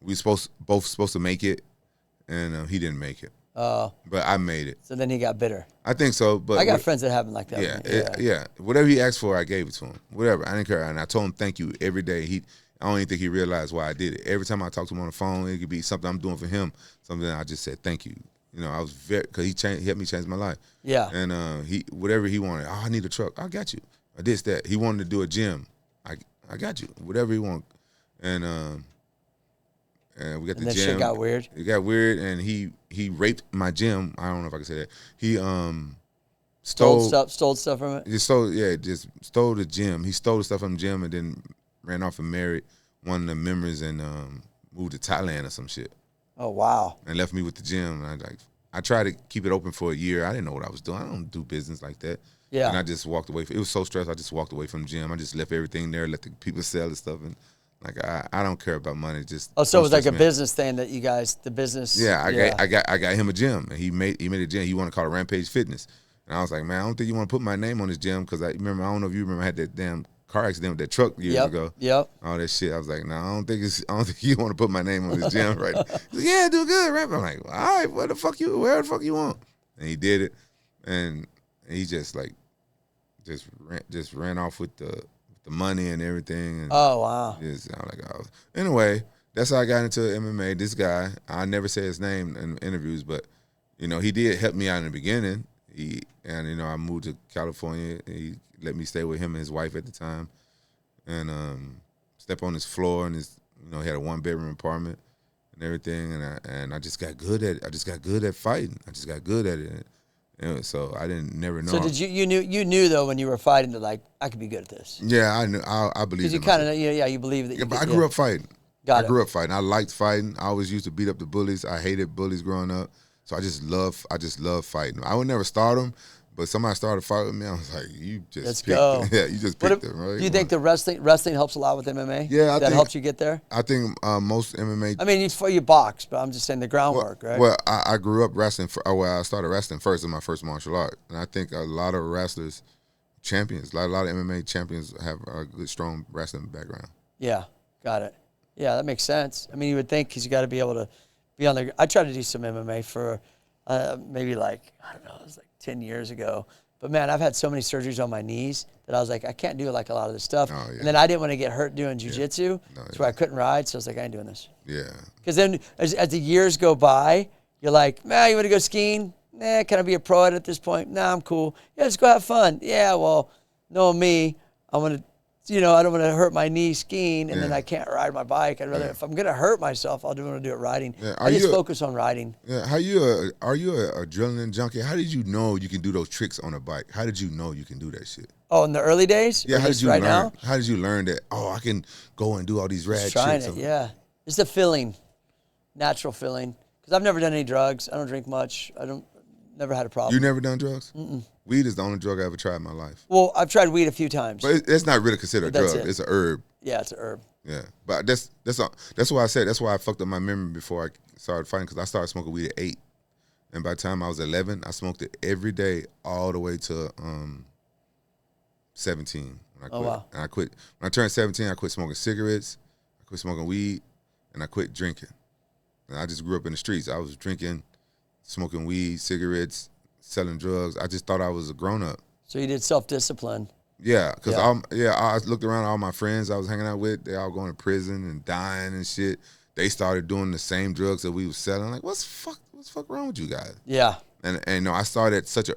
we both supposed to make it, and he didn't make it. Oh. But I made it. So then he got bitter. I think so. But I got friends that happen like that. Yeah. Whatever he asked for, I gave it to him. Whatever. I didn't care. And I told him thank you every day. I don't even think he realized why I did it. Every time I talked to him on the phone, it could be something I'm doing for him, something I just said thank you. You know, I was because he helped me change my life. Yeah. And whatever he wanted, I need a truck. I got you. I did that. He wanted to do a gym. I got you. Whatever he wanted. And we got the gym. Shit got weird. It got weird, and he raped my gym. I don't know if I can say that. He stole stuff from it. Just stole the gym. He stole the stuff from the gym and then ran off and married one of the members and moved to Thailand or some shit. Oh wow! And left me with the gym. And I tried to keep it open for a year. I didn't know what I was doing. I don't do business like that. Yeah. And I just walked away. It was so stressful. I just walked away from the gym. I just left everything there. Let the people sell the stuff and. Like I don't care about money. Just so it was like a business thing that you guys, the business. Yeah, I got him a gym, and he made a gym. He wanted to call it Rampage Fitness, and I was like, man, I don't think you want to put my name on this gym because I don't know if you remember I had that damn car accident with that truck years ago. Yep. All that shit. I was like, no, I don't think you want to put my name on this gym right now. He's like, yeah, do good, Ramp. I'm like, all right, where the fuck you want? And he did it, and he just ran off with the money and everything. And oh wow! Anyway, that's how I got into MMA. This guy, I never say his name in interviews, but you know he did help me out in the beginning. I moved to California. He let me stay with him and his wife at the time, and step on his floor and he had a 1-bedroom apartment and everything. And I just got good at it. I just got good at fighting. I just got good at it. And so I never know. So did you knew though when you were fighting that like I could be good at this? Yeah, I knew. I believe. Because you kind of you believe that. Yeah, but I grew up fighting. I grew up fighting. I liked fighting. I always used to beat up the bullies. I hated bullies growing up. So I just love fighting. I would never start them, but somebody started to fight with me. I was like, you just let's picked go. Them. Yeah, you just picked them, right? Do you think the wrestling helps a lot with MMA? Yeah, that helps you get there. I think most MMA. I mean, you box, but I'm just saying the groundwork, right? Well, I grew up wrestling. I started wrestling first in my first martial art, and I think a lot of wrestlers, champions, a lot of MMA champions have a good, strong wrestling background. Yeah, got it. Yeah, that makes sense. I mean, you would think because you got to be able to be on the. I tried to do some MMA for maybe like I don't know, it was like 10 years ago. But man, I've had so many surgeries on my knees that I was like, I can't do like a lot of this stuff. Oh, yeah. And then I didn't want to get hurt doing jujitsu. No, That's why I couldn't ride. So I was like, I ain't doing this. Yeah. Because then as the years go by, you're like, man, you want to go skiing? Nah, can I be a pro at this point? Nah, I'm cool. Yeah, let's go have fun. Yeah, well, knowing me, I want to, I don't want to hurt my knee skiing, and then I can't ride my bike. I'd rather, if I'm going to hurt myself, I'll want to do it riding. Yeah. I just focus on riding. Yeah. Are you a adrenaline junkie? How did you know you can do those tricks on a bike? How did you know you can do that shit? Oh, in the early days? Yeah, how did you right learn? now? How did you learn that? Oh, I can go and do all these rad Just trying tricks. it, yeah. It's a feeling, natural feeling. Because I've never done any drugs. I don't drink much. Never had a problem. You never done drugs? Mm-mm. Weed is the only drug I ever tried in my life. Well, I've tried weed a few times. But it's not really considered a drug. It. It's a herb. Yeah, it's a herb. Yeah, but that's why I said that's why I fucked up my memory before I started fighting, because I started smoking weed at 8, and by the time I was 11, I smoked it every day all the way to 17 when I quit. Oh, wow. And I quit when I turned 17. I quit smoking cigarettes, I quit smoking weed, and I quit drinking. And I just grew up in the streets. I was drinking, smoking weed, cigarettes, selling drugs. I just thought I was a grown up. So you did self-discipline. Yeah, because I looked around at all my friends I was hanging out with. They all going to prison and dying and shit. They started doing the same drugs that we was selling. Like, what's the fuck wrong with you guys? Yeah. And I started at such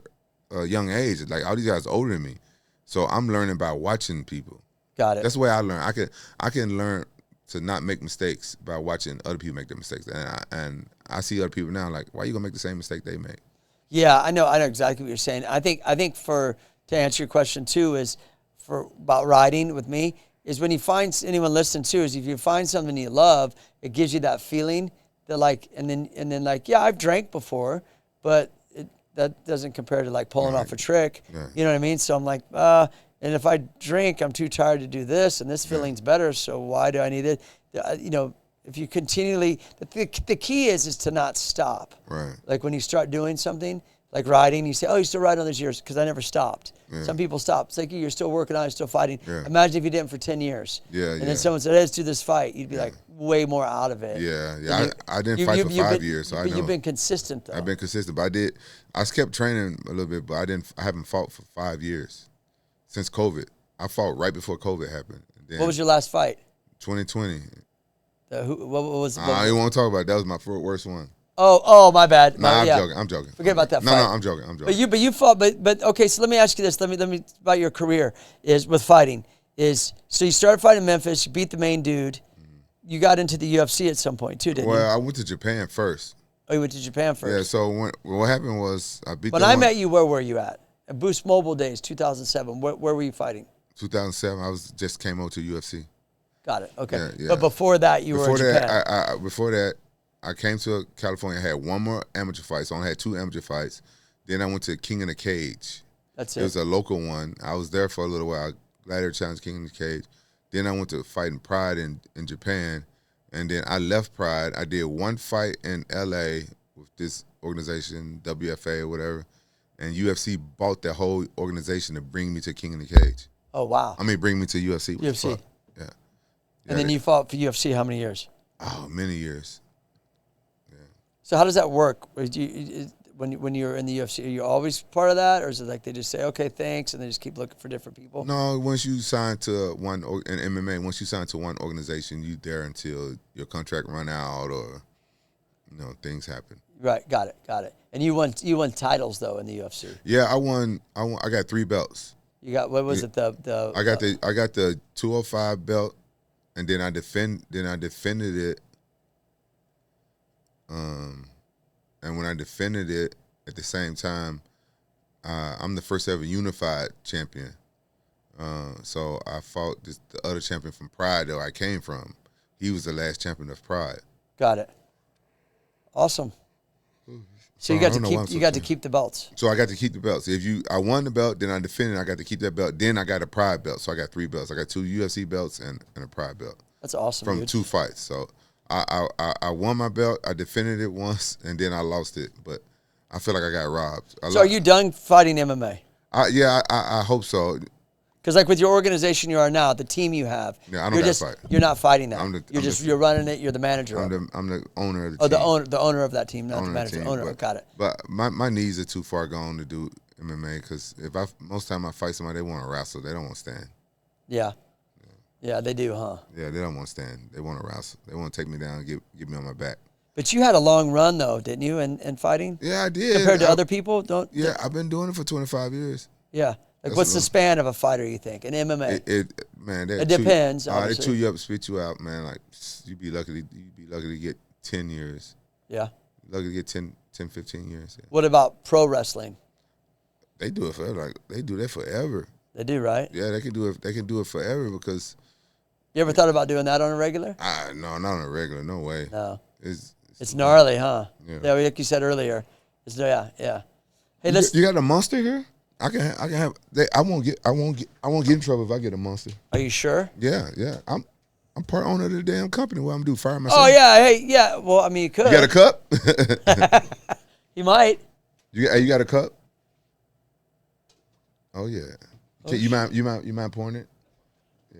a young age. Like, all these guys older than me. So I'm learning by watching people. Got it. That's the way I learn. I can learn to not make mistakes by watching other people make their mistakes. And I see other people now like, why you gonna make the same mistake they make? Yeah, I know exactly what you're saying. I think to answer your question too is about riding with me is when you find anyone listening too is if you find something you love, it gives you that feeling that like and then like yeah, I've drank before, but that doesn't compare to like pulling off a trick. Yeah. You know what I mean? So I'm like, and if I drink, I'm too tired to do this, and this feeling's better. So why do I need it? If you continually, the key is to not stop. Right. Like when you start doing something, like riding, you say, oh, you still ride all these years, because I never stopped. Yeah. Some people stop. It's like, you're still working on it, still fighting. Yeah. Imagine if you did it for 10 years. Yeah, and then someone said, hey, let's do this fight. You'd be like way more out of it. Yeah. I didn't fight for 5 years, so I know. You've been consistent, though. I've been consistent, but I kept training a little bit, but I haven't fought for 5 years. Since COVID. I fought right before COVID happened. What was your last fight? 2020. What was it? I don't want to talk about it. That was my first one. Oh, my bad. Nah, I'm joking. Forget about that fight. No, I'm joking. But you fought, but okay. So let me ask you this. Let me about your career is with fighting. So you started fighting in Memphis. You beat the main dude. You got into the UFC at some point too, didn't you? Well, I went to Japan first. Oh, you went to Japan first. Yeah. So what happened was I beat. When I met you, where were you at? At Boost Mobile days, 2007. Where were you fighting? 2007. I just came over to UFC. Got it. Okay. Yeah. But before that, you were in Japan. Before that, I came to California. I had one more amateur fight, so I only had 2 amateur fights. Then I went to King in the Cage. That's it. It was a local one. I was there for a little while. Gladiator Challenge, King in the Cage. Then I went to fighting Pride in Japan. And then I left Pride. I did one fight in LA with this organization, WFA or whatever. And UFC bought the whole organization to bring me to King in the Cage. Oh, wow. I mean, bring me to UFC. UFC. Yeah. And then you fought for UFC how many years? Oh, many years. So how does that work? When you're in the UFC, are you always part of that? Or is it like they just say, okay, thanks, and they just keep looking for different people? No, once you sign to in MMA, once you sign to one organization, you there until your contract run out or, things happen. Right, got it. And you won titles, though, in the UFC. Yeah, I got 3 belts. You got, what was it, I got the 205 belt, and then I defended it. And when I defended it at the same time, I'm the first ever unified champion. So I fought the other champion from Pride that I came from. He was the last champion of Pride. Got it. Awesome. So you got to keep the belts. So I got to keep the belts. I won the belt, then I defended. I got to keep that belt. Then I got a Pride belt. So I got 3 belts. I got 2 UFC belts and a Pride belt. That's awesome. From dude. 2 fights. So I won my belt. I defended it once, and then I lost it. But I feel like I got robbed. Are you done fighting MMA? I hope so. Because like with your organization you are now, the team you have, I don't fight. You're not fighting that. You're running it. You're the manager. I'm the owner of the team. The owner of that team, not the manager. Owner. Got it. But my knees are too far gone to do MMA because most time I fight somebody, they want to wrestle. They don't want to stand. Yeah. Yeah, they do, huh? Yeah, they don't want to stand. They want to wrestle. They want to take me down and get me on my back. But you had a long run, though, didn't you, in fighting? Yeah, I did. Compared to other people? I've been doing it for 25 years. Yeah. Like, what's the span of a fighter, you think, in MMA? It depends, They obviously. chew you up, spit you out, man. Like, you'd be lucky to get 10 years. Yeah. Lucky to get 10, 15 years. Yeah. What about pro wrestling? They do it they do that forever. They do, right? Yeah, they can do it. They can do it forever because. You ever thought about doing that on a regular? No, not on a regular. No way. No. It's gnarly, huh? Yeah. Like you said earlier. Yeah. Hey, you got a monster here? I can have. I won't get in trouble if I get a monster. Are you sure? Yeah. I'm part owner of the damn company. What I'm gonna do? Fire myself? Oh yeah. Hey, yeah. Well, I mean, you could. You got a cup? You might. You got a cup? Oh yeah. Okay, you mind pouring it?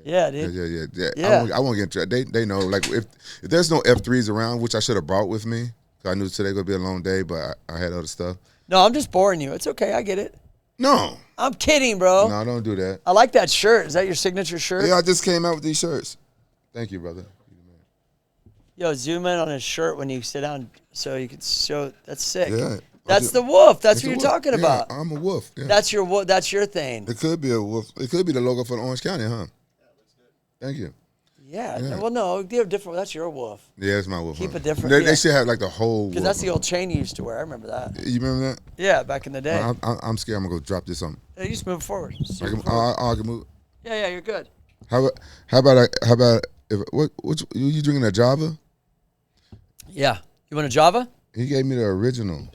Yeah, dude. Yeah. I won't get in trouble. They know. Like if there's no F3s around, which I should have brought with me, 'cause I knew today gonna be a long day, but I had other stuff. No, I'm just boring you. It's okay. I get it. No. I'm kidding, bro. No, don't do that. I like that shirt. Is that your signature shirt? Yeah, I just came out with these shirts. Thank you, brother. Yo, zoom in on his shirt when you sit down so you can show. That's sick. Yeah. That's the wolf. That's It's what a you're wolf. talking Yeah, about. I'm a wolf. Yeah. That's your thing. It could be a wolf. It could be the logo for the Orange County, huh? Thank you. Yeah. Well, no, you have different. That's your wolf. Yeah, it's my wolf. Keep huh? a different. They should have like the whole. Because that's the old chain you used to wear. I remember that. You remember that? Yeah, back in the day. I'm scared. I'm gonna go drop this on. Yeah, you just move forward. Just I move can, forward. I can move. Yeah, you're good. How about if what you drinking a Java? Yeah. You want a Java? He gave me the original.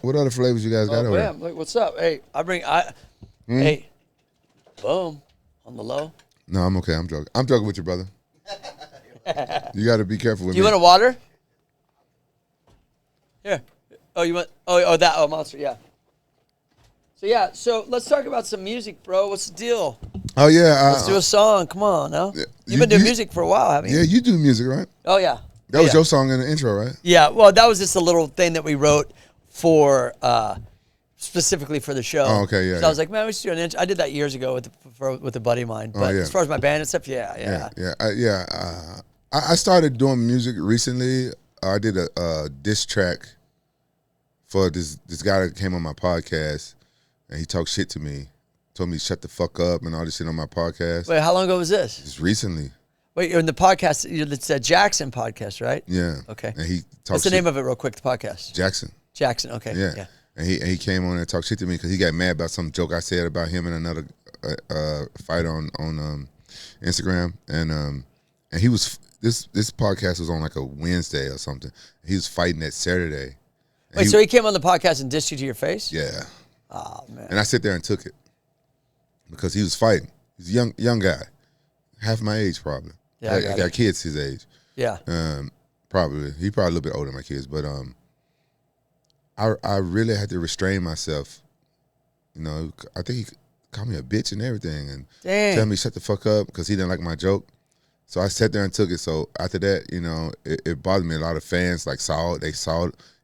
What other flavors you guys got over there? Look, what's up? Hey, Hey, boom, on the low. No, I'm okay. I'm joking. I'm joking with you, brother. You got to be careful with You me. want a water? Here. Oh, you want? Oh, Monster. Yeah. So let's talk about some music, bro. What's the deal? Oh yeah. Let's do a song. Come on, now. Yeah, You've been doing music for a while, haven't you? Yeah, you do music, right? Oh yeah. That was your song in the intro, right? Yeah. Well, that was just a little thing that we wrote for specifically for the show. Oh, okay, yeah. So I was like, man, we should do an intro. I did that years ago with a buddy of mine. But yeah. as far as my band and stuff, yeah. I started doing music recently. I did a diss track for this guy that came on my podcast, and he talked shit to me, told me to shut the fuck up and all this shit on my podcast. Wait, how long ago was this? Just recently. Wait, you're in the podcast. It's a Jackson podcast, right? Yeah. Okay. And he talked. What's the name of it, real quick? The podcast. Jackson. Jackson. Okay. Yeah. And he came on and talked shit to me because he got mad about some joke I said about him and another fighter on Instagram, and he was this podcast was on like a Wednesday or something. He was fighting that Saturday. Wait, so he came on the podcast and dissed you to your face? Yeah. Oh man. And I sit there and took it because he was fighting. He's a young guy, half my age probably. Yeah, I got kids his age. Yeah. Probably he probably a little bit older than my kids, but I really had to restrain myself. You know, I think he called me a bitch and everything, and tell me shut the fuck up because he didn't like my joke. So I sat there and took it. So after that, you know, it bothered me. A lot of fans like saw it.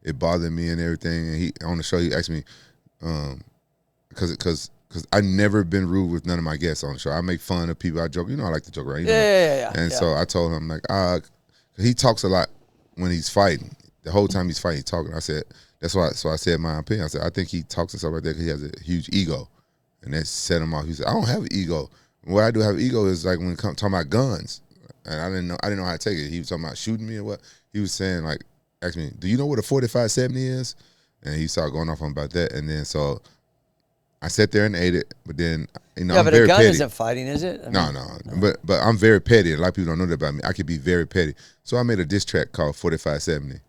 It bothered me and everything. And he on the show he asked me, because I never been rude with none of my guests on the show. I make fun of people. I joke. You know, I like to joke, right? You know? Yeah. And so I told him like, he talks a lot when he's fighting. The whole time he's fighting, he's talking. I said that's why. So I said my opinion. I said I think he talks and stuff like that because he has a huge ego, and that set him off. He said I don't have an ego. What I do have an ego is like when it comes talking about guns, and I didn't know how to take it. He was talking about shooting me or what. He was saying like, asked me, do you know what a 45-70 is? And he started going off on about that, and then so I sat there and ate it. But then I'm but very a gun petty. isn't fighting, is it? No. But I'm very petty. A lot of people don't know that about me. I could be very petty. So I made a diss track called 45-70.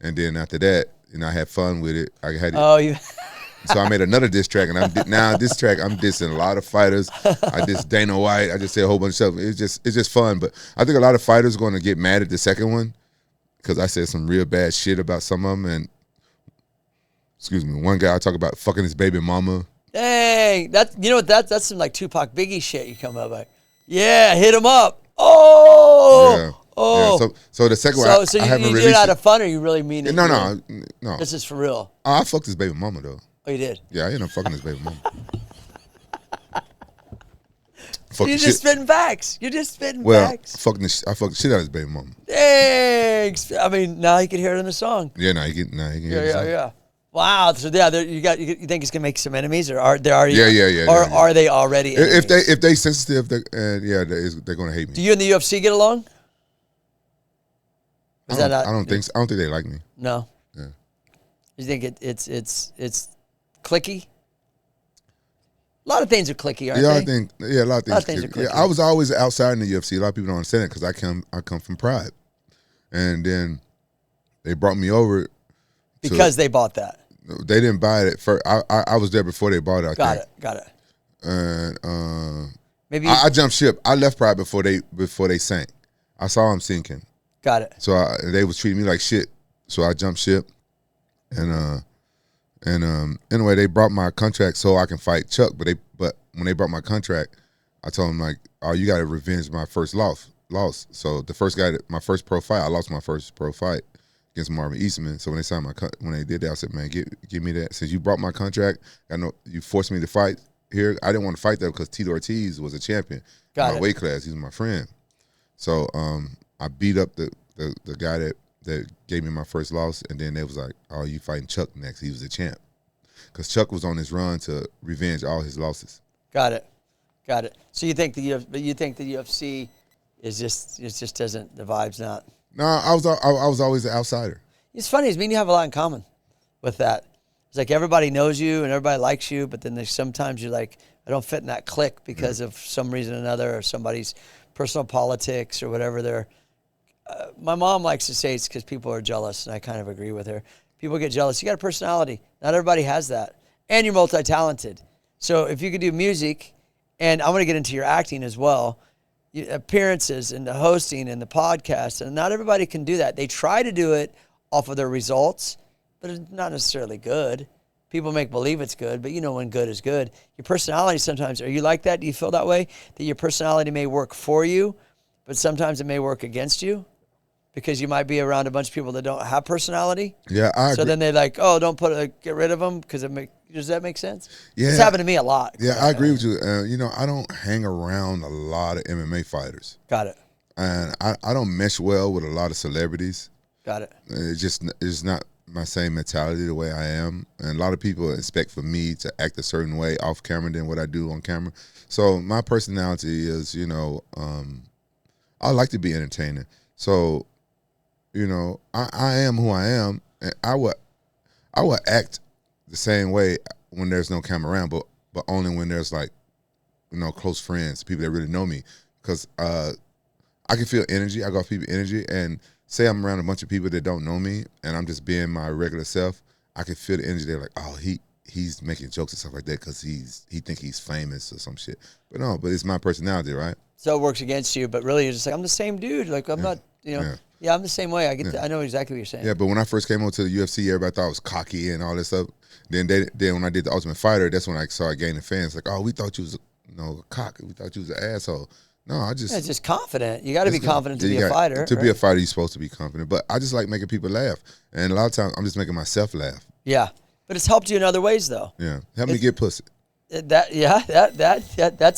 And then after that, you know, I had fun with it. I had it. Oh, you. So I made another diss track, and I'm dissing a lot of fighters. I dissed Dana White. I just said a whole bunch of stuff. It's just fun. But I think a lot of fighters are going to get mad at the second one because I said some real bad shit about some of them. And excuse me, one guy I talk about fucking his baby mama. Dang, that's some like Tupac Biggie shit. You come up like, yeah, hit him up. Oh. Yeah. Oh, yeah, so the second one, so I haven't you released did it out it. of fun, or you really mean it? No. This is for real. I fucked his baby mama though. Oh, you did? Yeah, I ended up fucking his baby mama. You're just spitting facts. You're just spitting facts. I fucked the shit out of his baby mama. Thanks. I mean, now you can hear it in the song. Yeah, he can hear the song. Yeah. Wow. So yeah, you think it's gonna make some enemies, or are they already? Yeah. Are they already? Enemies? If they sensitive, they're gonna hate me. Do you and the UFC get along? I don't think so. I don't think they like me. No. Yeah. You think it's clicky? A lot of things are clicky, aren't they? A lot of things are clicky. Yeah, I was always outside in the UFC. A lot of people don't understand it because I come from Pride, and then they brought me over because they bought that. They didn't buy it first. I was there before they bought it. Got it. And maybe I jumped ship. I left Pride before they sank. I saw them sinking. Got it. So they was treating me like shit. So I jumped ship, and anyway, they brought my contract so I can fight Chuck. But when they brought my contract, I told them like, oh, you got to revenge my first loss. So the first guy, my first pro fight, I lost my first pro fight against Marvin Eastman. So when they signed when they did that, I said, man, give me that. Since you brought my contract, I know you forced me to fight here. I didn't want to fight that because Tito Ortiz was a champion in my weight class. He's my friend. So I beat up the guy that gave me my first loss, and then they was like, oh, you fighting Chuck next. He was the champ. Because Chuck was on his run to revenge all his losses. Got it. So you think the UFC is just doesn't, the vibe's not. No, I was always an outsider. It's funny, me and you have a lot in common with that. It's like everybody knows you and everybody likes you, but then there's sometimes you're like, I don't fit in that clique because of some reason or another, or somebody's personal politics or whatever they're. My mom likes to say it's because people are jealous, and I kind of agree with her. People get jealous. You got a personality. Not everybody has that. And you're multi-talented. So if you could do music, and I'm going to get into your acting as well, appearances and the hosting and the podcast, and not everybody can do that. They try to do it off of their results, but it's not necessarily good. People make believe it's good, but you know when good is good. Your personality sometimes, are you like that? Do you feel that way? That your personality may work for you, but sometimes it may work against you? Because you might be around a bunch of people that don't have personality. Yeah, I agree. So then they're like, "Oh, don't get rid of them," because does that make sense? Yeah, it's happened to me a lot. Yeah, I agree with you. I don't hang around a lot of MMA fighters. Got it. And I don't mesh well with a lot of celebrities. Got it. It's not my same mentality the way I am, and a lot of people expect for me to act a certain way off camera than what I do on camera. So my personality is, I like to be entertaining. So. I am who I am, and I would act the same way when there's no camera around, but only when there's close friends, people that really know me, because I can feel energy. I go off people's energy, and say I'm around a bunch of people that don't know me, and I'm just being my regular self. I can feel the energy. They're like, oh, he's making jokes and stuff like that because he think he's famous or some shit. But no, it's my personality, right? So it works against you, but really you're just like, I'm the same dude. Like I'm not, Yeah, I'm the same way. I know exactly what you're saying. Yeah, but when I first came over to the UFC, everybody thought I was cocky and all this stuff. Then when I did the Ultimate Fighter, that's when I started gaining fans. Like, oh, we thought you was a cocky. We thought you was an asshole. No, it's just confident. You got to be confident to be a fighter. To be a fighter, you're supposed to be confident. But I just like making people laugh, and a lot of times I'm just making myself laugh. Yeah, but it's helped you in other ways, though. Yeah, help me get pussy. That's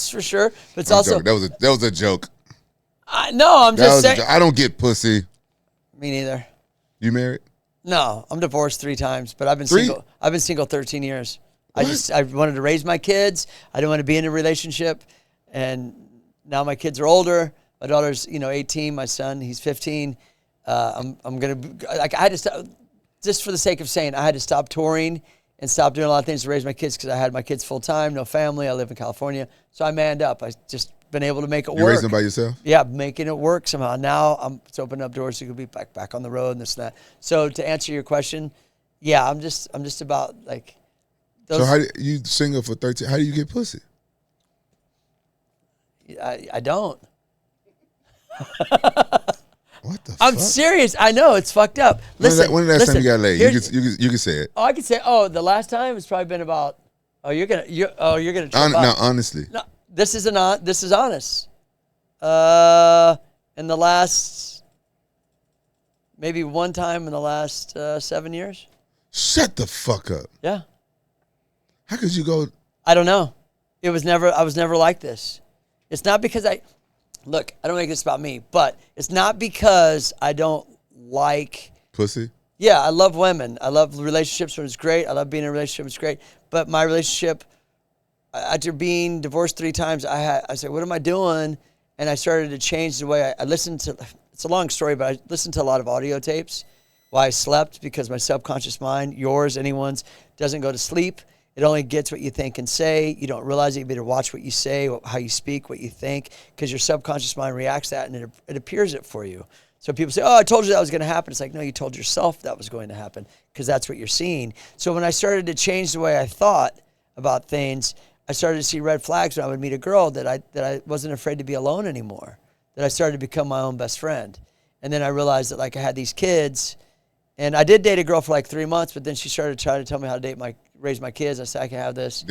for sure. But it's also that was a joke. I'm just saying. I don't get pussy. Me neither. You married? No, I'm divorced 3 times, but I've been single. I've been single 13 years. What? I wanted to raise my kids. I didn't want to be in a relationship, and now my kids are older. My daughter's 18. My son, he's 15. I'm gonna I had to stop, just for the sake of saying, I had to stop touring and stop doing a lot of things to raise my kids because I had my kids full time, no family. I live in California, so I manned up. I just been able to make it work. You raised them by yourself? Yeah, making it work somehow. Now it's opening up doors so you can be back on the road and this and that. So to answer your question, yeah, I'm just about like. So how you single for 13? How do you get pussy? I don't. What the? I'm serious. I know it's fucked up. Listen. When the last time you got laid? You can say it. Oh, I can say. Oh, the last time it's probably been about. Oh, you're gonna. No, honestly. No. This is honest. In the last, maybe one time in the last 7 years. Shut the fuck up. Yeah. How could you go? I don't know. I was never like this. It's not because look, I don't make this about me, but it's not because I don't like Pussy? Yeah, I love women. I love relationships when it's great. I love being in a relationship when it's great. But my relationship, after being divorced 3 times, I said, what am I doing? And I started to change the way I listened to, it's a long story, but I listened to a lot of audio tapes while I slept because my subconscious mind, yours, anyone's, doesn't go to sleep. It only gets what you think and say. You don't realize it. You better watch what you say, how you speak, what you think, because your subconscious mind reacts to that and it appears it for you. So people say, oh, I told you that was going to happen. It's like, no, you told yourself that was going to happen because that's what you're seeing. So when I started to change the way I thought about things, I started to see red flags when I would meet a girl that I wasn't afraid to be alone anymore, that I started to become my own best friend. And then I realized that like I had these kids, and I did date a girl for like 3 months, but then she started trying to tell me how to raise my kids. I said, I can have this.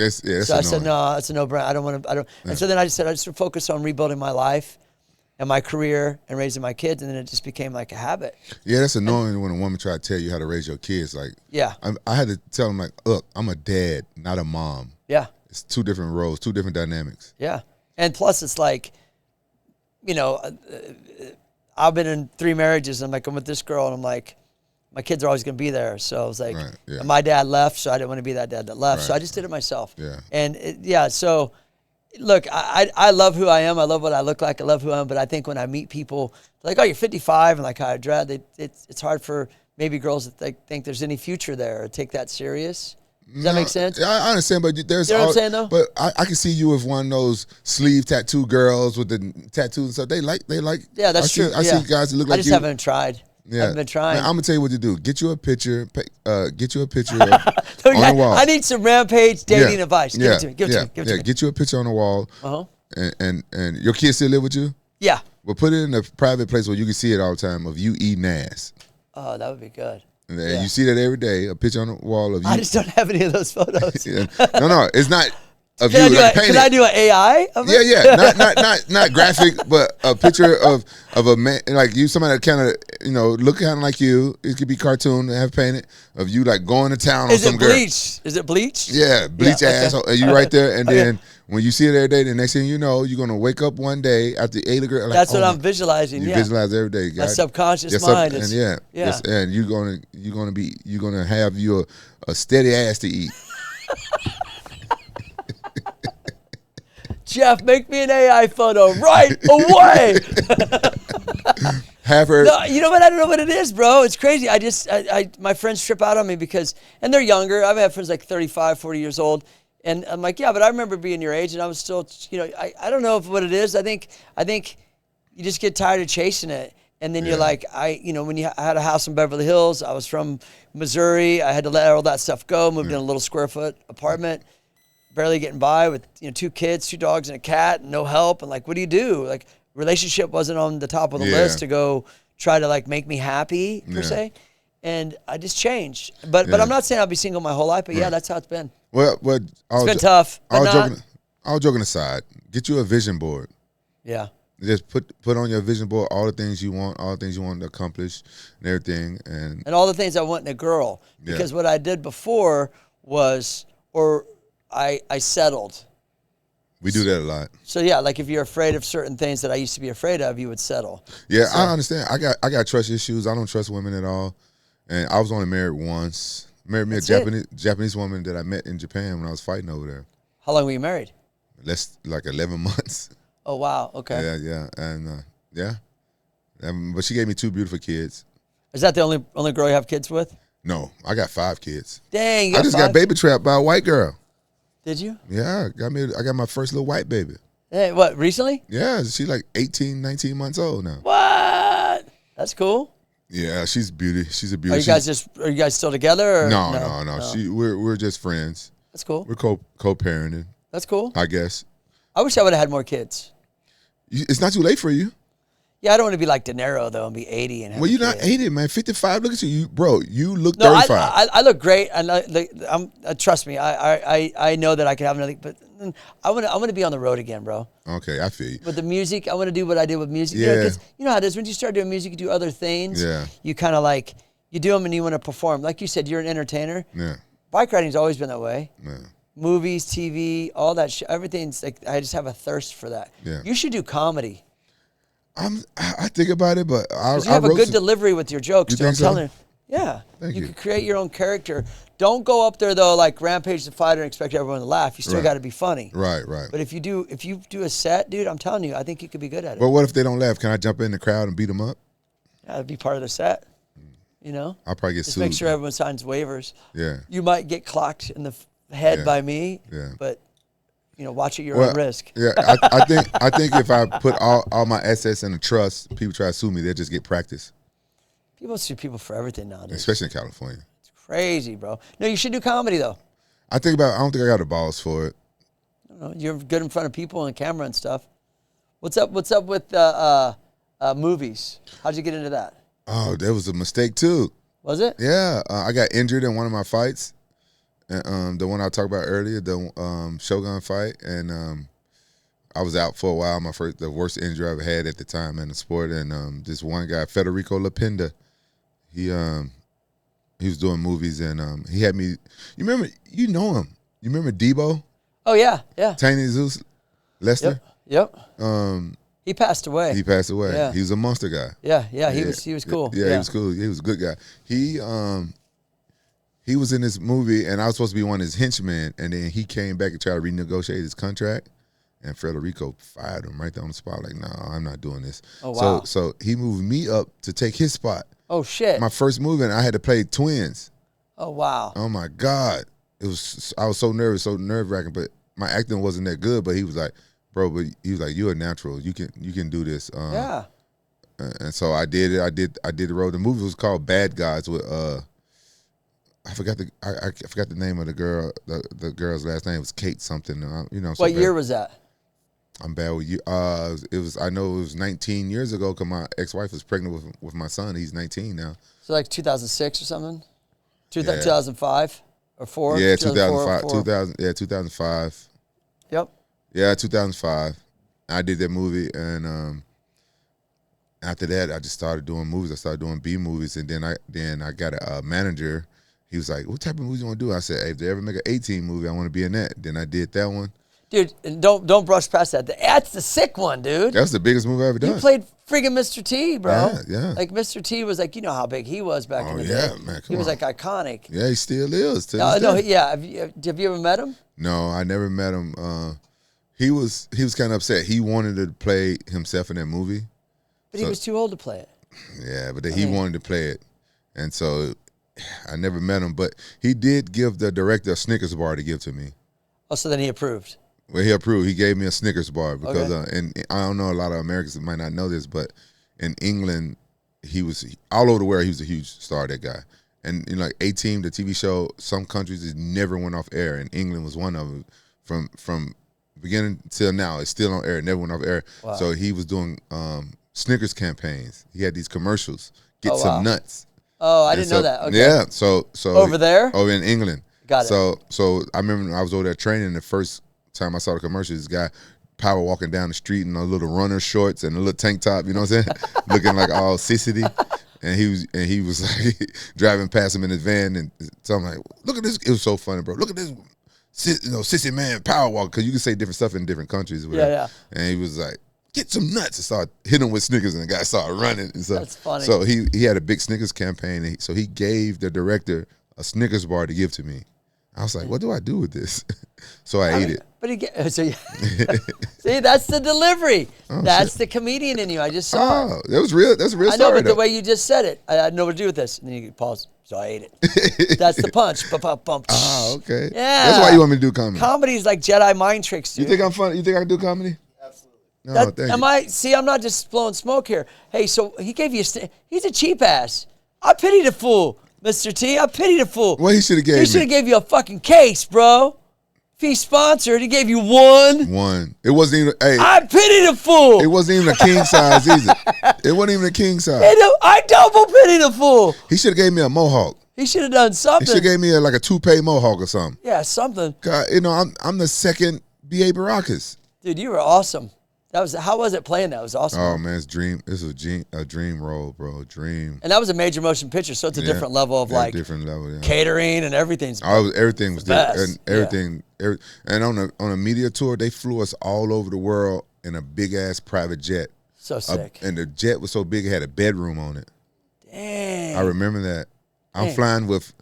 So I said, no, it's a no-brainer. I don't. Yeah. And so then I just said, I just focus on rebuilding my life and my career and raising my kids, and then it just became like a habit. Yeah, that's annoying when a woman try to tell you how to raise your kids. Like, yeah, I had to tell them like, look, I'm a dad, not a mom. Yeah, it's 2 different roles, 2 different dynamics. Yeah, and plus it's like, you know, I've been in 3 marriages. And I'm like, I'm with this girl, and I'm like, my kids are always going to be there. So I was like, right, yeah. My dad left, so I didn't want to be that dad that left. Right, so I just did it myself. Yeah, and so. Look, I love who I am. I love what I look like. I love who I am. But I think when I meet people, like, oh, you're 55, and like how I dress, it's hard for maybe girls that think there's any future there or take that serious. Does that make sense? I understand, but there's you know what I'm saying though? But I can see you with one of those sleeve tattoo girls with the tattoos and stuff. They like. Yeah, that's true. I see guys that look like you. I just haven't tried. Yeah. I've been trying. Man, I'm gonna tell you what to do. Get you a picture. Get you a picture on the wall. I need some Rampage dating advice. Give it to me. Give it to me. Get you a picture on the wall. And your kids still live with you? Yeah. Well, put it in a private place where you can see it all the time of you eating ass. Oh, that would be good. And you see that every day. A picture on the wall of you. I just don't have any of those photos. No, it's not. Can I do an AI? Not graphic, but a picture of a man, like you, somebody that kind of look kind of like you. It could be cartoon, have painted of you like going to town on some girl. Is it bleach? Yeah, bleach ass. Okay. You right there, and then when you see it every day, the next thing you know, you're gonna wake up one day after you ate a girl. Like, that's what I'm visualizing. You visualize every day. My subconscious mind is. And you're gonna have you a steady ass to eat. Jeff, make me an AI photo right away. Have her. No, you know what? I don't know what it is, bro. It's crazy. My friends trip out on me and they're younger. I've had friends like 35, 40 years old. And I'm like, yeah, but I remember being your age and I was still, I don't know what it is. I think you just get tired of chasing it. And then you're like, when I had a house in Beverly Hills, I was from Missouri. I had to let all that stuff go, moved in a little square foot apartment. Barely getting by with 2 kids, 2 dogs, and a cat, and no help. And like, what do you do? Like, relationship wasn't on the top of the list to go try to like make me happy per se. And I just changed. But I'm not saying I'll be single my whole life. But that's how it's been. Well, it's been tough. All joking aside, get you a vision board. Yeah. Just put on your vision board all the things you want, all the things you want to accomplish, and everything, and all the things I want in a girl. Because what I did before was, I settled. We do that a lot. So like if you're afraid of certain things that I used to be afraid of, you would settle. Yeah, so. I understand. I got trust issues. I don't trust women at all. And I was only married once. Married me a Japanese woman that I met in Japan when I was fighting over there. How long were you married? Less like 11 months. Oh wow. Okay. Yeah, and but she gave me 2 beautiful kids. Is that the only girl you have kids with? No, I got 5 kids. Dang. I just got baby trapped by a white girl. Did you? Yeah, I got my first little white baby. Hey, what, recently? Yeah, she's like 18, 19 months old now. What? That's cool. Yeah, she's a beauty. She's a beauty. Are you guys still together? Or? No. We're just friends. That's cool. We're co-parenting. That's cool. I guess. I wish I would have had more kids. It's not too late for you. Yeah, I don't want to be like De Niro though and be 80 and have you're not 80, man. 55. Look at you, bro. You look 35. I look great. Trust me. I know that I could have another, but I want to be on the road again, bro. Okay, I feel you. With the music, I want to do what I did with music. Yeah. You know how it is when you start doing music, you do other things. Yeah. You kind of you do them and you want to perform. Like you said, you're an entertainer. Yeah. Bike riding's always been that way. Yeah. movies, TV, all that shit. Everything's like, I just have a thirst for that. Yeah. You should do comedy. I think about it, but You have a good delivery with your jokes, You dude. I'm think so? telling you. Yeah. Thank you. Could create your own character. Don't go up there though like Rampage the Fighter and expect everyone to laugh. You still Right. got to be funny. Right. But if you do a set, dude, I'm telling you, I think you could be good at it. But what if they don't laugh? Can I jump in the crowd and beat them up? That'd be part of the set. You know? I'll probably get Just sued. make sure everyone signs waivers. Yeah. You might get clocked in the head Yeah. by me, Yeah. but watch at your own risk. Yeah, I think if I put all my assets in a trust, people try to sue me, they'll just get practice, People sue people for everything nowadays. especially in California. It's crazy, bro. No, you should do comedy though. I don't think I got the balls for it. I don't know. You're good in front of people and camera and stuff. What's up with movies? How'd you get into that? Oh, that was a mistake too. Was it? Yeah, I got injured in one of my fights, and the one I talked about earlier, the Shogun fight, and I was out for a while. The worst injury I ever had at the time in the sport, and this one guy, Federico Lapinda, he was doing movies, and he had me. You know him? You remember Debo? Oh yeah. Tiny Zeus Lester? Yep. He passed away. He passed away. Yeah. He was a monster guy. Yeah. He was cool. Yeah, he was cool. He was a good guy. He was in this movie, and I was supposed to be one of his henchmen, and then he came back and tried to renegotiate his contract, and Federico fired him right there on the spot. Like, no, I'm not doing this. Oh wow. So he moved me up to take his spot. Oh shit. My first movie, and I had to play twins. Oh wow. Oh my God. I was so nervous, so nerve-wracking, but my acting wasn't that good, but he was like, bro, but he was like, you're a natural. You can do this. Yeah. And so I did it. I did the role. The movie was called Bad Guys with I forgot the name of the girl. The girl's last name was Kate something. What year was that? I'm bad with you. I know it was 19 years ago because my ex-wife was pregnant with my son. He's 19 now. So like 2006 or something? Yeah. 2005 or 4? Yeah, 2004 2005. 2005. Yep. Yeah, 2005. I did that movie, and after that, I just started doing movies. I started doing B movies, and then I got a manager. He was like, "What type of movies you want to do?" I said, "Hey, if they ever make an 18 movie, I want to be in that." Then I did that one. Dude, and don't brush past that. That's the sick one, dude. That's the biggest movie I ever done. You played friggin' Mr. T, bro. Yeah. Like Mr. T was like, you know how big he was back in the day. Man, He was like iconic. Yeah, he still is. To No, this no, day. yeah. Have you ever met him? No, I never met him. He was kind of upset. He wanted to play himself in that movie. But he was too old to play it. Yeah, but he wanted to play it, and so I never met him. But he did give the director a Snickers bar to give to me. Oh, so then he approved. Well, he approved. He gave me a Snickers bar because, Okay. and I don't know, a lot of Americans might not know this, but in England, he was all over the world. He was a huge star, that guy. And like A-Team, the TV show, some countries it never went off air, and England was one of them. From beginning till now, it's still on air. It never went off air. Wow. So he was doing Snickers campaigns. He had these commercials. Get Oh, wow. some nuts. Oh, I And didn't know that. Okay. Yeah. So Over there? Over in England. Got it. So I remember when I was over there training, the first time I saw the commercial, this guy power walking down the street in a little runner shorts and a little tank top, you know what I'm saying? Looking like all sissity. And he was like driving past him in his van, and so I'm like, look at this. It was so funny, bro. Look at this sissy man power walk, because you can say different stuff in different countries. Yeah. And he was like, get some nuts, and started hitting him with Snickers, and the guy started running. And so, That's funny. So he had a big Snickers campaign, and so he gave the director a Snickers bar to give to me. I was like, what do I do with this? So I ate it. But see, that's the delivery. That's the comedian in you. I just saw it. Oh, that was real. That's a real I know, story. but the way you just said it, I had no what to do with this. And then you pause. So I ate it. That's the punch. Bump. Oh, okay. Yeah. That's why you want me to do comedy. Comedy is like Jedi mind tricks, dude. You think I'm funny? You think I can do comedy? Absolutely. No, thank you. I'm not just blowing smoke here. Hey, so he gave you he's a cheap ass. I pity the fool, Mr. T. I pity the fool. Well, he should have gave He should me have gave you a fucking case, bro. If he's sponsored, he gave you one. one. It wasn't even. Hey, I pity the fool. it wasn't even a king size either. It wasn't even a king size. I double pity the fool. He should have gave me a mohawk. He should have done He something. should have gave me like a toupee mohawk or something. Yeah, something. God, I'm the second B.A. Baracus. Dude, you were awesome. How was it playing that? It was awesome. Oh man, it's dream. It's a dream role, bro. Dream. And that was a major motion picture, so it's a different level of like different level. Yeah. Catering and everything's. Everything was different, best. and everything. And on a media tour, they flew us all over the world in a big ass private jet. So sick. And the jet was so big it had a bedroom on it. Dang. I remember that. I'm flying with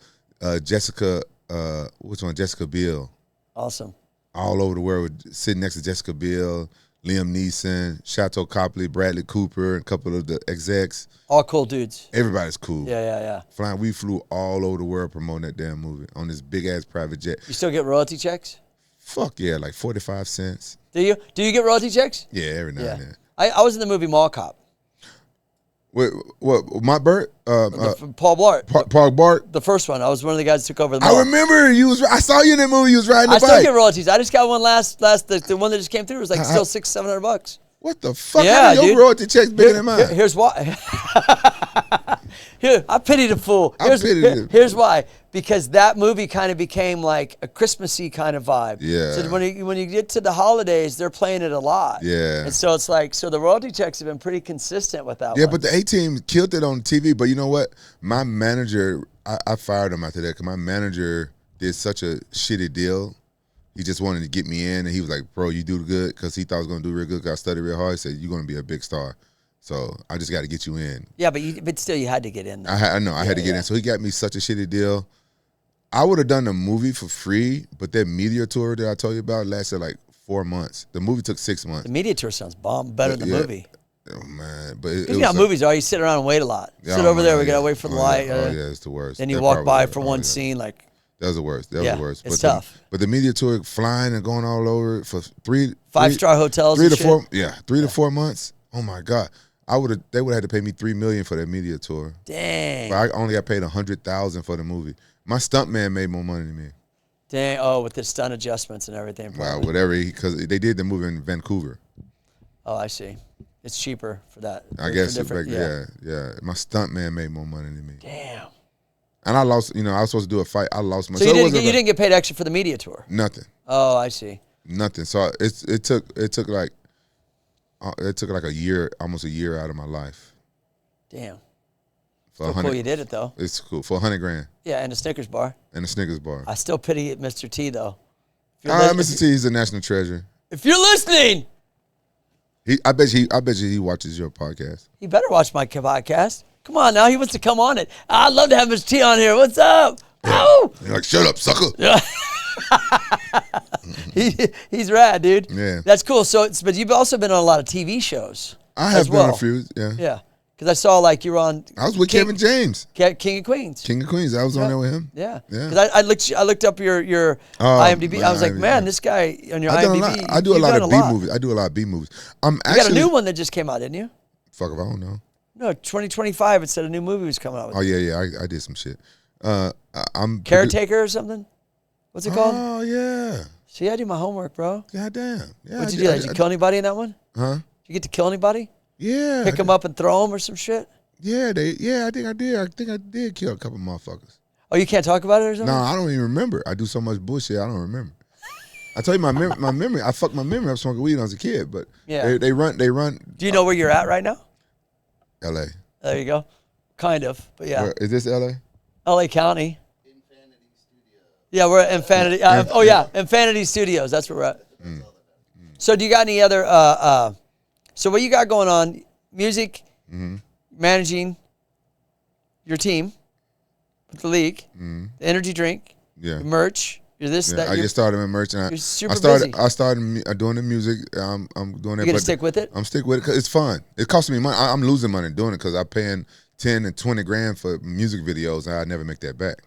Jessica. Which one? Jessica Biel. Awesome. All over the world, sitting next to Jessica Biel, Liam Neeson, Chateau Copley, Bradley Cooper, and a couple of the execs. All cool dudes. Everybody's cool. Yeah. Flying, we flew all over the world promoting that damn movie on this big ass private jet. You still get royalty checks? Fuck yeah, like 45 cents. Do you? Do you get royalty checks? Yeah, every now and then. I was in the movie Mall Cop. What? My Bert? Paul Blart. Paul Bart. The first one. I was one of the guys that took over the mall. I remember you was. I saw you in that movie. You was riding the bike. I still get royalties. I just got one last. The one that just came through was like still $600-700. What the fuck? Yeah, How do your dude. royalty checks bigger than mine? Here's why. Here, I pity the fool. Here's why. Because that movie kind of became like a Christmassy kind of vibe. Yeah. So when you get to the holidays, they're playing it a lot. Yeah. And so it's like, so the royalty checks have been pretty consistent with that one. Yeah, but the A-Team killed it on TV. But you know what? My manager, I fired him after that because my manager did such a shitty deal. He just wanted to get me in, and he was like, bro, you do good, because he thought I was going to do real good because I studied real hard. He said, you're going to be a big star. So I just got to get you in. Yeah, but still you had to get in there. I know, I had to get in. So he got me such a shitty deal. I would have done the movie for free, but that media tour that I told you about lasted like 4 months. The movie took 6 months. The media tour sounds better than the movie. Oh, man. But it you know how movies are. You sit around and wait a lot. Sit over there. We got to wait for the light. Oh, yeah, it's the worst. Then you walk by for one scene like. That was the worst. That was the worst. It's tough. But the media tour, flying and going all over for 5-star hotels. 3 to 4. Yeah, 3 to 4 months. Oh my God, they would have had to pay me $3 million for that media tour. Dang. But I only got paid $100,000 for the movie. My stuntman made more money than me. Dang. Oh, with the stunt adjustments and everything. Wow, whatever. Because they did the movie in Vancouver. Oh, I see. It's cheaper for that. I guess. Yeah. My stuntman made more money than me. Damn. And I lost. You know, I was supposed to do a fight. I lost my. So you didn't get paid extra for the media tour. Nothing. Oh, I see. Nothing. So it took like a year, almost a year out of my life. Damn. For cool you did it though. It's cool for $100,000. Yeah, and a Snickers bar. And a Snickers bar. I still pity Mr. T though. Mr. T is a national treasure. If you're listening, I bet you he watches your podcast. He better watch my podcast. Come on now, he wants to come on it. I'd love to have Mr. T on here. What's up? Yeah. Oh! You're like, shut up, sucker. Yeah. He's rad, dude. Yeah. That's cool. But you've also been on a lot of TV shows. I have been on a few, yeah. Yeah. Because I saw like you were on. I was with Kevin James. King of Queens. King of Queens. I was on there with him. Yeah. Yeah. Because I looked up your IMDb. I was like, man, this guy on your IMDb. I do a lot of B movies. I do a lot of B movies. You got a new one that just came out, didn't you? Fuck if I don't know. No, 2025. It said a new movie was coming out. Oh yeah. I did some shit. I'm Caretaker or something. What's it called? Oh yeah. See, I do my homework, bro. God damn. Yeah. What'd you do? Did you kill anybody in that one? Huh? Did you get to kill anybody? Yeah. Pick them up and throw them or some shit? Yeah, I think I did. I think I did kill a couple motherfuckers. Oh, you can't talk about it or something? No, I don't even remember. I do so much bullshit, I don't remember. I tell you, my memory. I fucked my memory. I was smoking weed when I was a kid, but yeah, they run. Do you know where you're at right now? L.A. There you go. Kind of, but yeah. Is this L.A.? L.A. County. Infanity Studios. Yeah, we're at Infanity. Infanity Studios. That's where we're at. So, do you got any other? So, what you got going on? Music, managing your team with the league, the energy drink, the merch. You're this. Yeah, I just started my merch, and you're busy. I started doing the music. I'm doing that. You gonna stick with it? I'm stick with it because it's fun. It costs me money. I'm losing money doing it because I'm paying $10 and $20 for music videos, and I never make that back.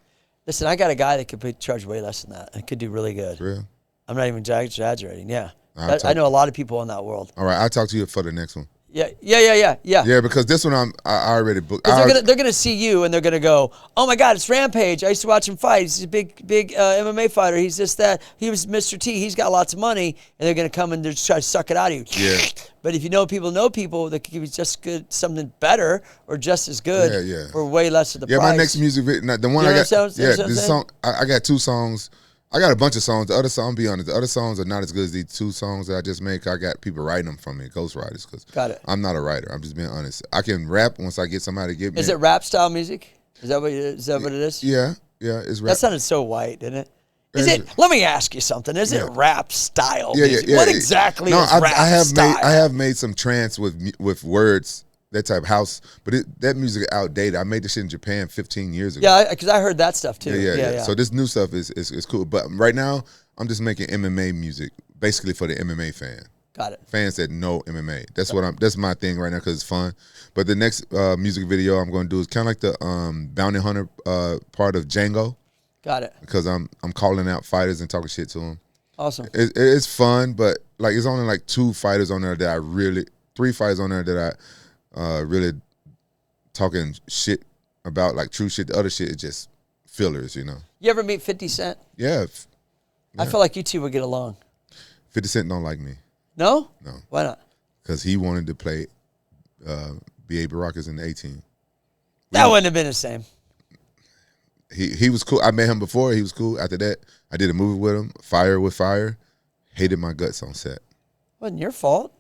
Listen, I got a guy that could charge way less than that. It could do really good. For real? I'm not even exaggerating. Yeah, I know a lot of people in that world. All right, I'll talk to you for the next one. Yeah. Yeah, because this one I already booked. They're gonna see you and they're gonna go, oh my God, it's Rampage. I used to watch him fight. He's a big MMA fighter. He's this, that. He was Mr. T. He's got lots of money, and they're gonna come and just try to suck it out of you. Yeah. But if you know people that could give you just good, something better or just as good for way less of the price. Yeah, my next music video, the one I got. This song, I got 2 songs. I got a bunch of songs. The other songs, be honest, the other songs are not as good as these 2 songs that I just made. I got people writing them for me, ghostwriters, because Got it. I'm not a writer. I'm just being honest. I can rap once I get somebody to give me. Is it rap style music? Is that what it is? Yeah, it's rap. That sounded so white, didn't it? Is Is it? Let me ask you something. Is it rap style music? What exactly is rap style? I have made some trance with words, that type of house, but that music is outdated. I made this shit in Japan 15 years ago. Yeah, because I heard that stuff too. Yeah. So this new stuff is cool. But right now, I'm just making MMA music, basically for the MMA fan. Got it. Fans that know MMA. That's my thing right now because it's fun. But the next music video I'm going to do is kind of like the Bounty Hunter part of Django. Got it. Because I'm calling out fighters and talking shit to them. Awesome. It's fun, but like it's only like 3 fighters on there that I really talking shit about, like true shit. The other shit is just fillers, you know. You ever meet 50 Cent? Yeah. I feel like you two would get along. 50 Cent don't like me. No? No. Why not? Because he wanted to play B.A. Baracus in the 18. That wouldn't have been the same. He was cool. I met him before. He was cool. After that, I did a movie with him, Fire with Fire. Hated my guts on set. Wasn't your fault.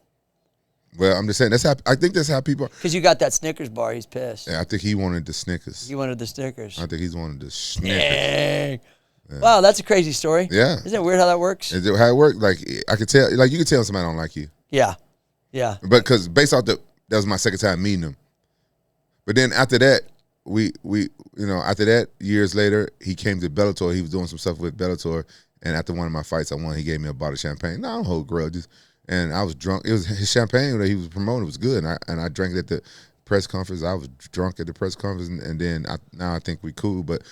Well, I'm just saying, I think that's how people are. Because you got that Snickers bar, he's pissed. Yeah, I think he wanted the Snickers. He wanted the Snickers. I think he's wanted the Snickers. Dang. Yeah. Wow, that's a crazy story. Yeah. Isn't it weird how that works? Is it how it worked? Like, I could tell, like, you could tell somebody don't like you. Yeah. But because based off that was my second time meeting him. But then after that, after that, years later, he came to Bellator. He was doing some stuff with Bellator. And after one of my fights I won, he gave me a bottle of champagne. No, I don't hold grudges. And I was drunk. It was his champagne that he was promoting. It was good. And I drank it at the press conference. I was drunk at the press conference. And then now I think we cool. But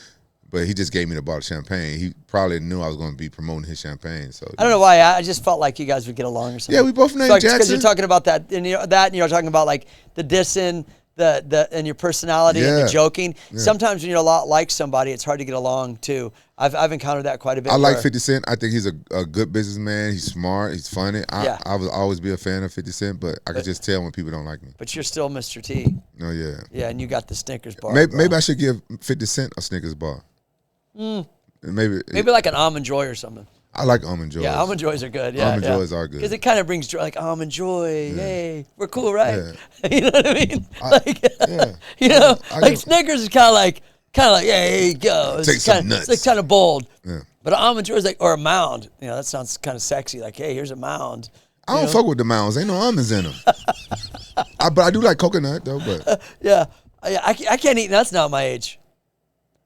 he just gave me the bottle of champagne. He probably knew I was going to be promoting his champagne. So I don't know why. I just felt like you guys would get along or something. Yeah, we both named Jackson. Because you're talking about that, and you're talking about like the dissing, and your personality and the joking. Yeah. Sometimes when you're a lot like somebody, it's hard to get along too. I've encountered that quite a bit. I like 50 Cent. I think he's a good businessman. He's smart. He's funny. I will always be a fan of 50 Cent, but I could just tell when people don't like me. But you're still Mr. T. Oh, yeah. Yeah, and you got the Snickers bar. Maybe I should give 50 Cent a Snickers bar. Maybe like an Almond Joy or something. I like Almond Joys. Yeah, Almond Joys are good. Yeah, Almond Joys are good. Because it kind of brings joy, like Almond Joy. Yeah. Hey, we're cool, right? Yeah. You know what I mean? Like Snickers is kind of like, yeah, here you go. Take some nuts. It's like kind of bold. Yeah. But an Almond Joy is like, or a mound. That sounds kind of sexy. Like, hey, here's a mound. I don't fuck with the mounds. Ain't no almonds in them. But I do like coconut though. But yeah, I can't eat nuts now at my age.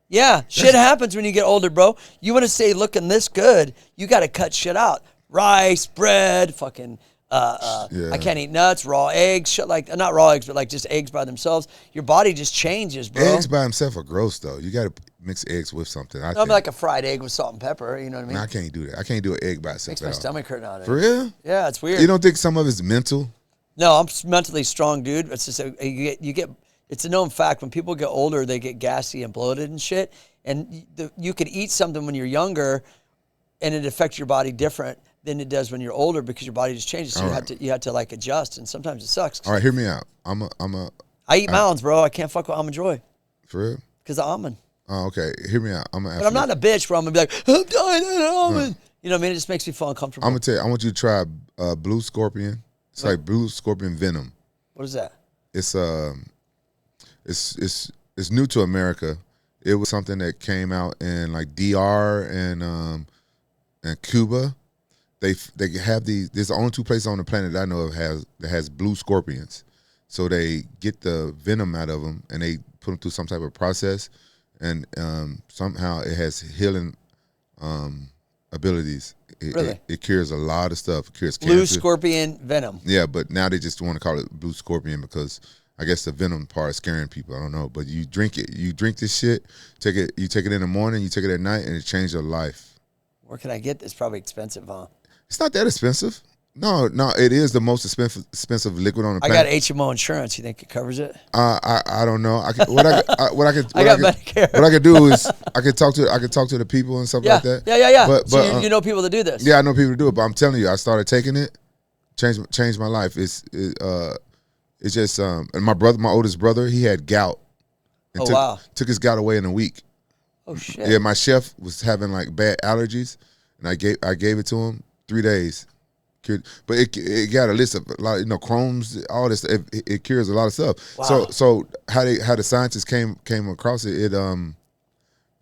Yeah, shit happens when you get older, bro. You want to stay looking this good, you got to cut shit out. Rice, bread, fucking, I can't eat nuts, raw eggs, shit like, not raw eggs, but like just eggs by themselves. Your body just changes, bro. Eggs by themselves are gross, though. You got to mix eggs with something. I think. Like a fried egg with salt and pepper, you know what I mean? No, I can't do that. I can't do an egg by itself. Makes my stomach hurt nowadays. For real? Yeah, it's weird. You don't think some of it's mental? No, I'm mentally strong, dude. It's just, you get, it's a known fact. When people get older, they get gassy and bloated and shit. And you could eat something when you're younger, and it affects your body different than it does when you're older because your body just changes. So you have to like adjust, and sometimes it sucks. All right, hear me out. I eat mounds, bro. I can't fuck with almond joy. For real? Because of almond. Oh, okay. Hear me out. But I'm not a bitch, bro. I'm gonna be like, I'm dying of almond. You know what I mean? It just makes me feel uncomfortable. I'm gonna tell you. I want you to try blue scorpion. It's like blue scorpion venom. What is that? It's new to America. It was something that came out in like DR and Cuba. They have these. There's the only 2 places on the planet that I know of that has blue scorpions. So they get the venom out of them and they put them through some type of process, and somehow it has healing abilities. Really? It cures a lot of stuff. It cures blue cancer. Scorpion venom. Yeah, but now they just want to call it blue scorpion because I guess the venom part is scaring people. I don't know, but you drink it. You drink this shit. You take it in the morning. You take it at night, and it changes your life. Where can I get this? Probably expensive, huh? It's not that expensive. No, it is the most expensive liquid on the planet. I got HMO insurance. You think it covers it? I don't know. What I got Medicare. What I could do is I could talk to the people and stuff like that. Yeah. But so you know people that do this. Yeah, I know people to do it. But I'm telling you, I started taking it, changed my life. It's just and my oldest brother, he had gout. And took his gout away in a week. Oh shit. Yeah, my chef was having like bad allergies, and I gave it to him 3 days. But it got a list of a lot, Crohn's, all this. It cures a lot of stuff. Wow. So how the scientists came across it,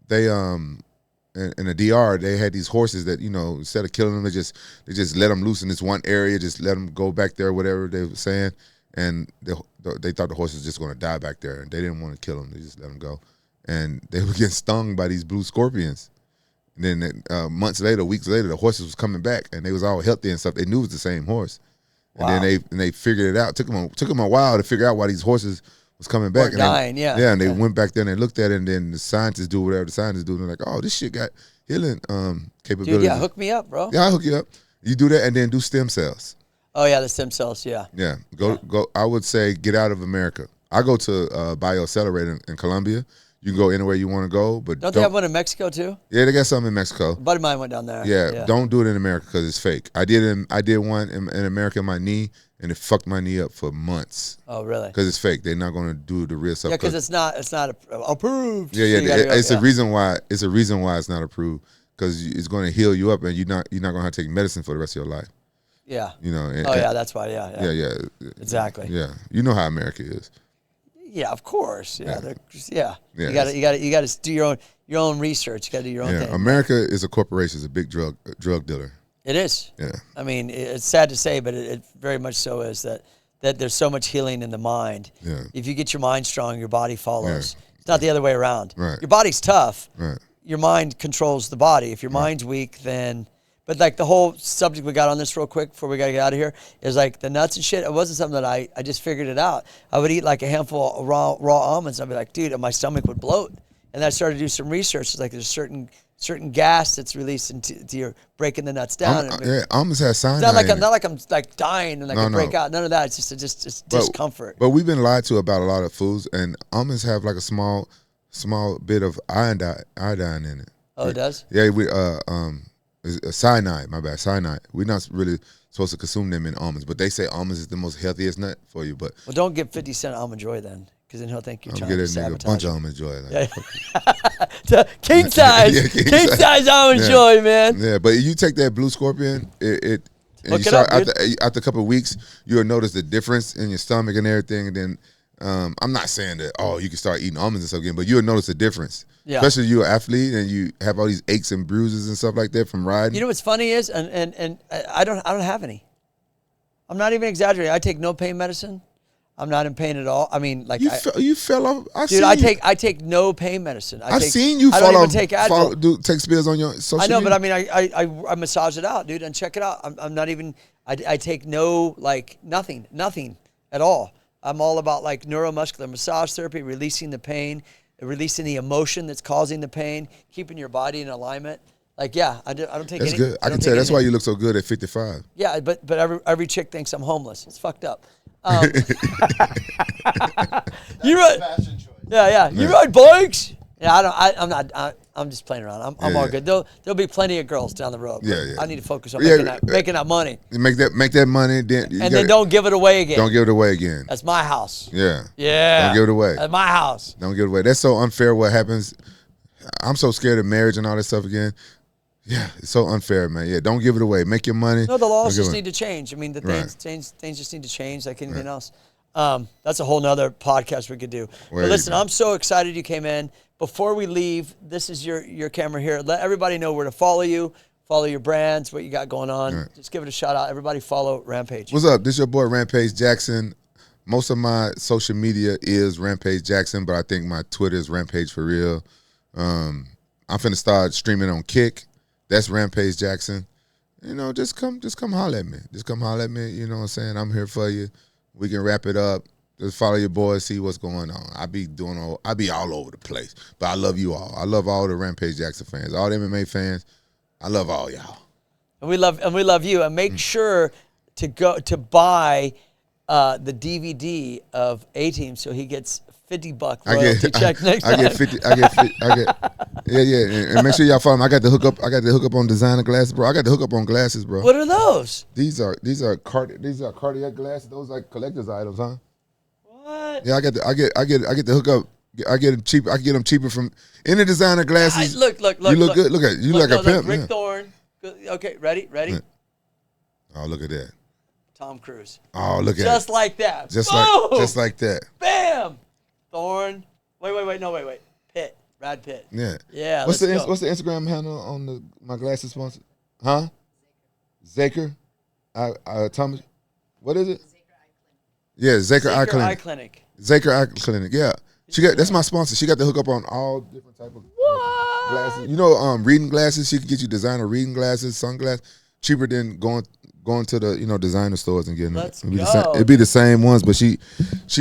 they in the DR they had these horses that instead of killing them, they just let them loose in this one area, just let them go back there, whatever they were saying, and they thought the horse was just going to die back there, and they didn't want to kill them. They just let them go, and they were getting stung by these blue scorpions. And then weeks later, the horses was coming back, and they was all healthy and stuff. They knew it was the same horse, and Wow. then they figured it out. Took them a while to figure out why these horses was coming back. Or dying, yeah. Yeah, and they went back there and they looked at it, and then the scientists do whatever the scientists do, and they're like, oh, this shit got healing capabilities. Dude, yeah, hook me up, bro. Yeah, I'll hook you up. You do that, and then do stem cells. Oh yeah, the stem cells. Yeah. Yeah, go. I would say get out of America. I go to BioAccelerator in Colombia. You can go anywhere you want to go, but Don't they have one in Mexico too? Yeah, they got some in Mexico. A buddy of mine went down there. Yeah, don't do it in America because it's fake. I did one in America in my knee, and it fucked my knee up for months. Oh really? Because it's fake. They're not going to do the real stuff. Yeah, because it's not approved. Yeah, So it's a reason why. It's a reason why it's not approved because it's going to heal you up, and you're not going to have to take medicine for the rest of your life. Yeah. And, yeah, that's why. Yeah. Exactly. Yeah, you know how America is. Yeah, of course. Yeah, Yeah. You got to do your own research. You got to do your own thing. America is a corporation. It's a big drug dealer. It is. Yeah. I mean, it's sad to say, but it very much so is that there's so much healing in the mind. Yeah. If you get your mind strong, your body follows. Yeah. It's not the other way around. Right. Your body's tough. Right. Your mind controls the body. If your mind's weak, then. But like the whole subject we got on this real quick before we got to get out of here is like the nuts and shit. It wasn't something that I just figured it out. I would eat like a handful of raw almonds. And I'd be like, dude, and my stomach would bloat. And then I started to do some research. It's like there's certain gas that's released into your breaking the nuts down. Almonds have cyanide. It's not like I'm like dying and I break out. None of that. It's just discomfort. But we've been lied to about a lot of foods, and almonds have like a small bit of iodine in it. Oh, it does? Yeah, cyanide, my bad, cyanide. We're not really supposed to consume them in almonds, but they say almonds is the most healthiest nut for you. But well, don't get 50 Cent Almond Joy then, because then he'll think you're I'm trying get to that sabotage nigga a bunch him. of almond joy. Yeah. King size, Yeah, king size Almond Joy, man. Yeah, but you take that blue scorpion, and Look you it start up, dude. after a couple of weeks, you'll notice the difference in your stomach and everything. And then I'm not saying that you can start eating almonds and stuff again, but you'll notice the difference. Yeah. Especially if you're an athlete and you have all these aches and bruises and stuff like that from riding. You know what's funny is, and I don't have any. I'm not even exaggerating. I take no pain medicine. I'm not in pain at all. I mean, like you fell off. I take no pain medicine. I've seen you I fall don't off. even take Advil. Take spills on your social media. I know, but I mean, I massage it out, dude, and check it out. I'm not even. I take no nothing at all. I'm all about like neuromuscular massage therapy, releasing the pain, releasing the emotion that's causing the pain, keeping your body in alignment. Like, yeah, I don't take. That's good. I can tell. That's why you look so good at 55. Yeah, but every chick thinks I'm homeless. It's fucked up. You ride, Fashion choice. yeah. You ride bikes? Yeah, I'm just playing around. I'm all good. There'll be plenty of girls down the road. Yeah. I need to focus on Yeah, making that money. Make that money, then Don't give it away again. Don't give it away again. That's my house. Yeah. Yeah. Don't give it away. That's my house. Don't give it away. That's so unfair. What happens? I'm so scared of marriage and all this stuff again. Yeah, it's so unfair, man. Yeah, don't give it away. Make your money. No, the laws Don't just give it- need to change. I mean, Right. things just need to change like anything else. That's a whole nother podcast we could do. Way But listen, to go. I'm so excited you came in. Before we leave, this is your camera here. Let everybody know where to follow you, follow your brands, what you got going on. Right. Just give it a shout out. Everybody follow Rampage. What's up? This your boy Rampage Jackson. Most of my social media is Rampage Jackson, but I think my Twitter is Rampage for real. I'm finna start streaming on Kick. That's Rampage Jackson. Just come holler at me. Just come holler at me. You know what I'm saying? I'm here for you. We can wrap it up. Just follow your boy, see what's going on. I be all over the place. But I love you all. I love all the Rampage Jackson fans, all the MMA fans. I love all y'all. And we love you. And make sure to go to buy the DVD of A-Team so he gets $50 royalty check next time. I get 50. Yeah. And make sure y'all follow me. I got the hook up on designer glasses, bro. I got the hook up on glasses, bro. What are those? These are cardiac glasses. Those like collector's items, huh? What? Yeah, I get the hook up I get them cheap. I get them cheaper from any designer glasses. Look. You look good. Look at you. Like a pimp. Rick Yeah. Thorne. Okay, ready? Yeah. Oh, look at that. Tom Cruise. Oh, look at Just it. like that. Just Boom! like that. Bam. Thorne. Wait. Pitt. Brad Pitt. Yeah. Yeah. What's let's the go. Instagram handle on my glasses sponsor? Huh? Zaker. Thomas. What is it? Yeah, Zaker Eye Clinic. Clinic. Zaker Eye Clinic. Yeah. That's my sponsor. She got the hook up on all different type of glasses. You know, reading glasses. She can get you designer reading glasses, sunglasses, cheaper than going to the designer stores and getting Let's them. go. It'd be the same ones, but she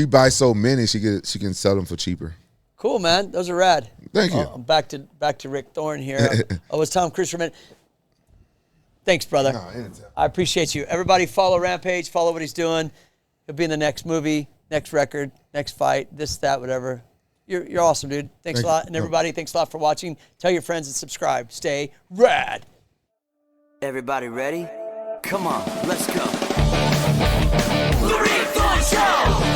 buys so many she can sell them for cheaper. Cool, man. Those are rad. Thank you. I'm back to Rick Thorne here. I was Tom Cruise for a minute. Thanks, brother. No, anytime. I appreciate you. Everybody follow Rampage. Follow what he's doing. He'll be in the next movie, next record, next fight, this, that, whatever. You're awesome, dude. Thanks Thank a lot. you. And everybody, thanks a lot for watching. Tell your friends and subscribe. Stay rad. Everybody ready? Come on, let's go. The Rick Thorne Show!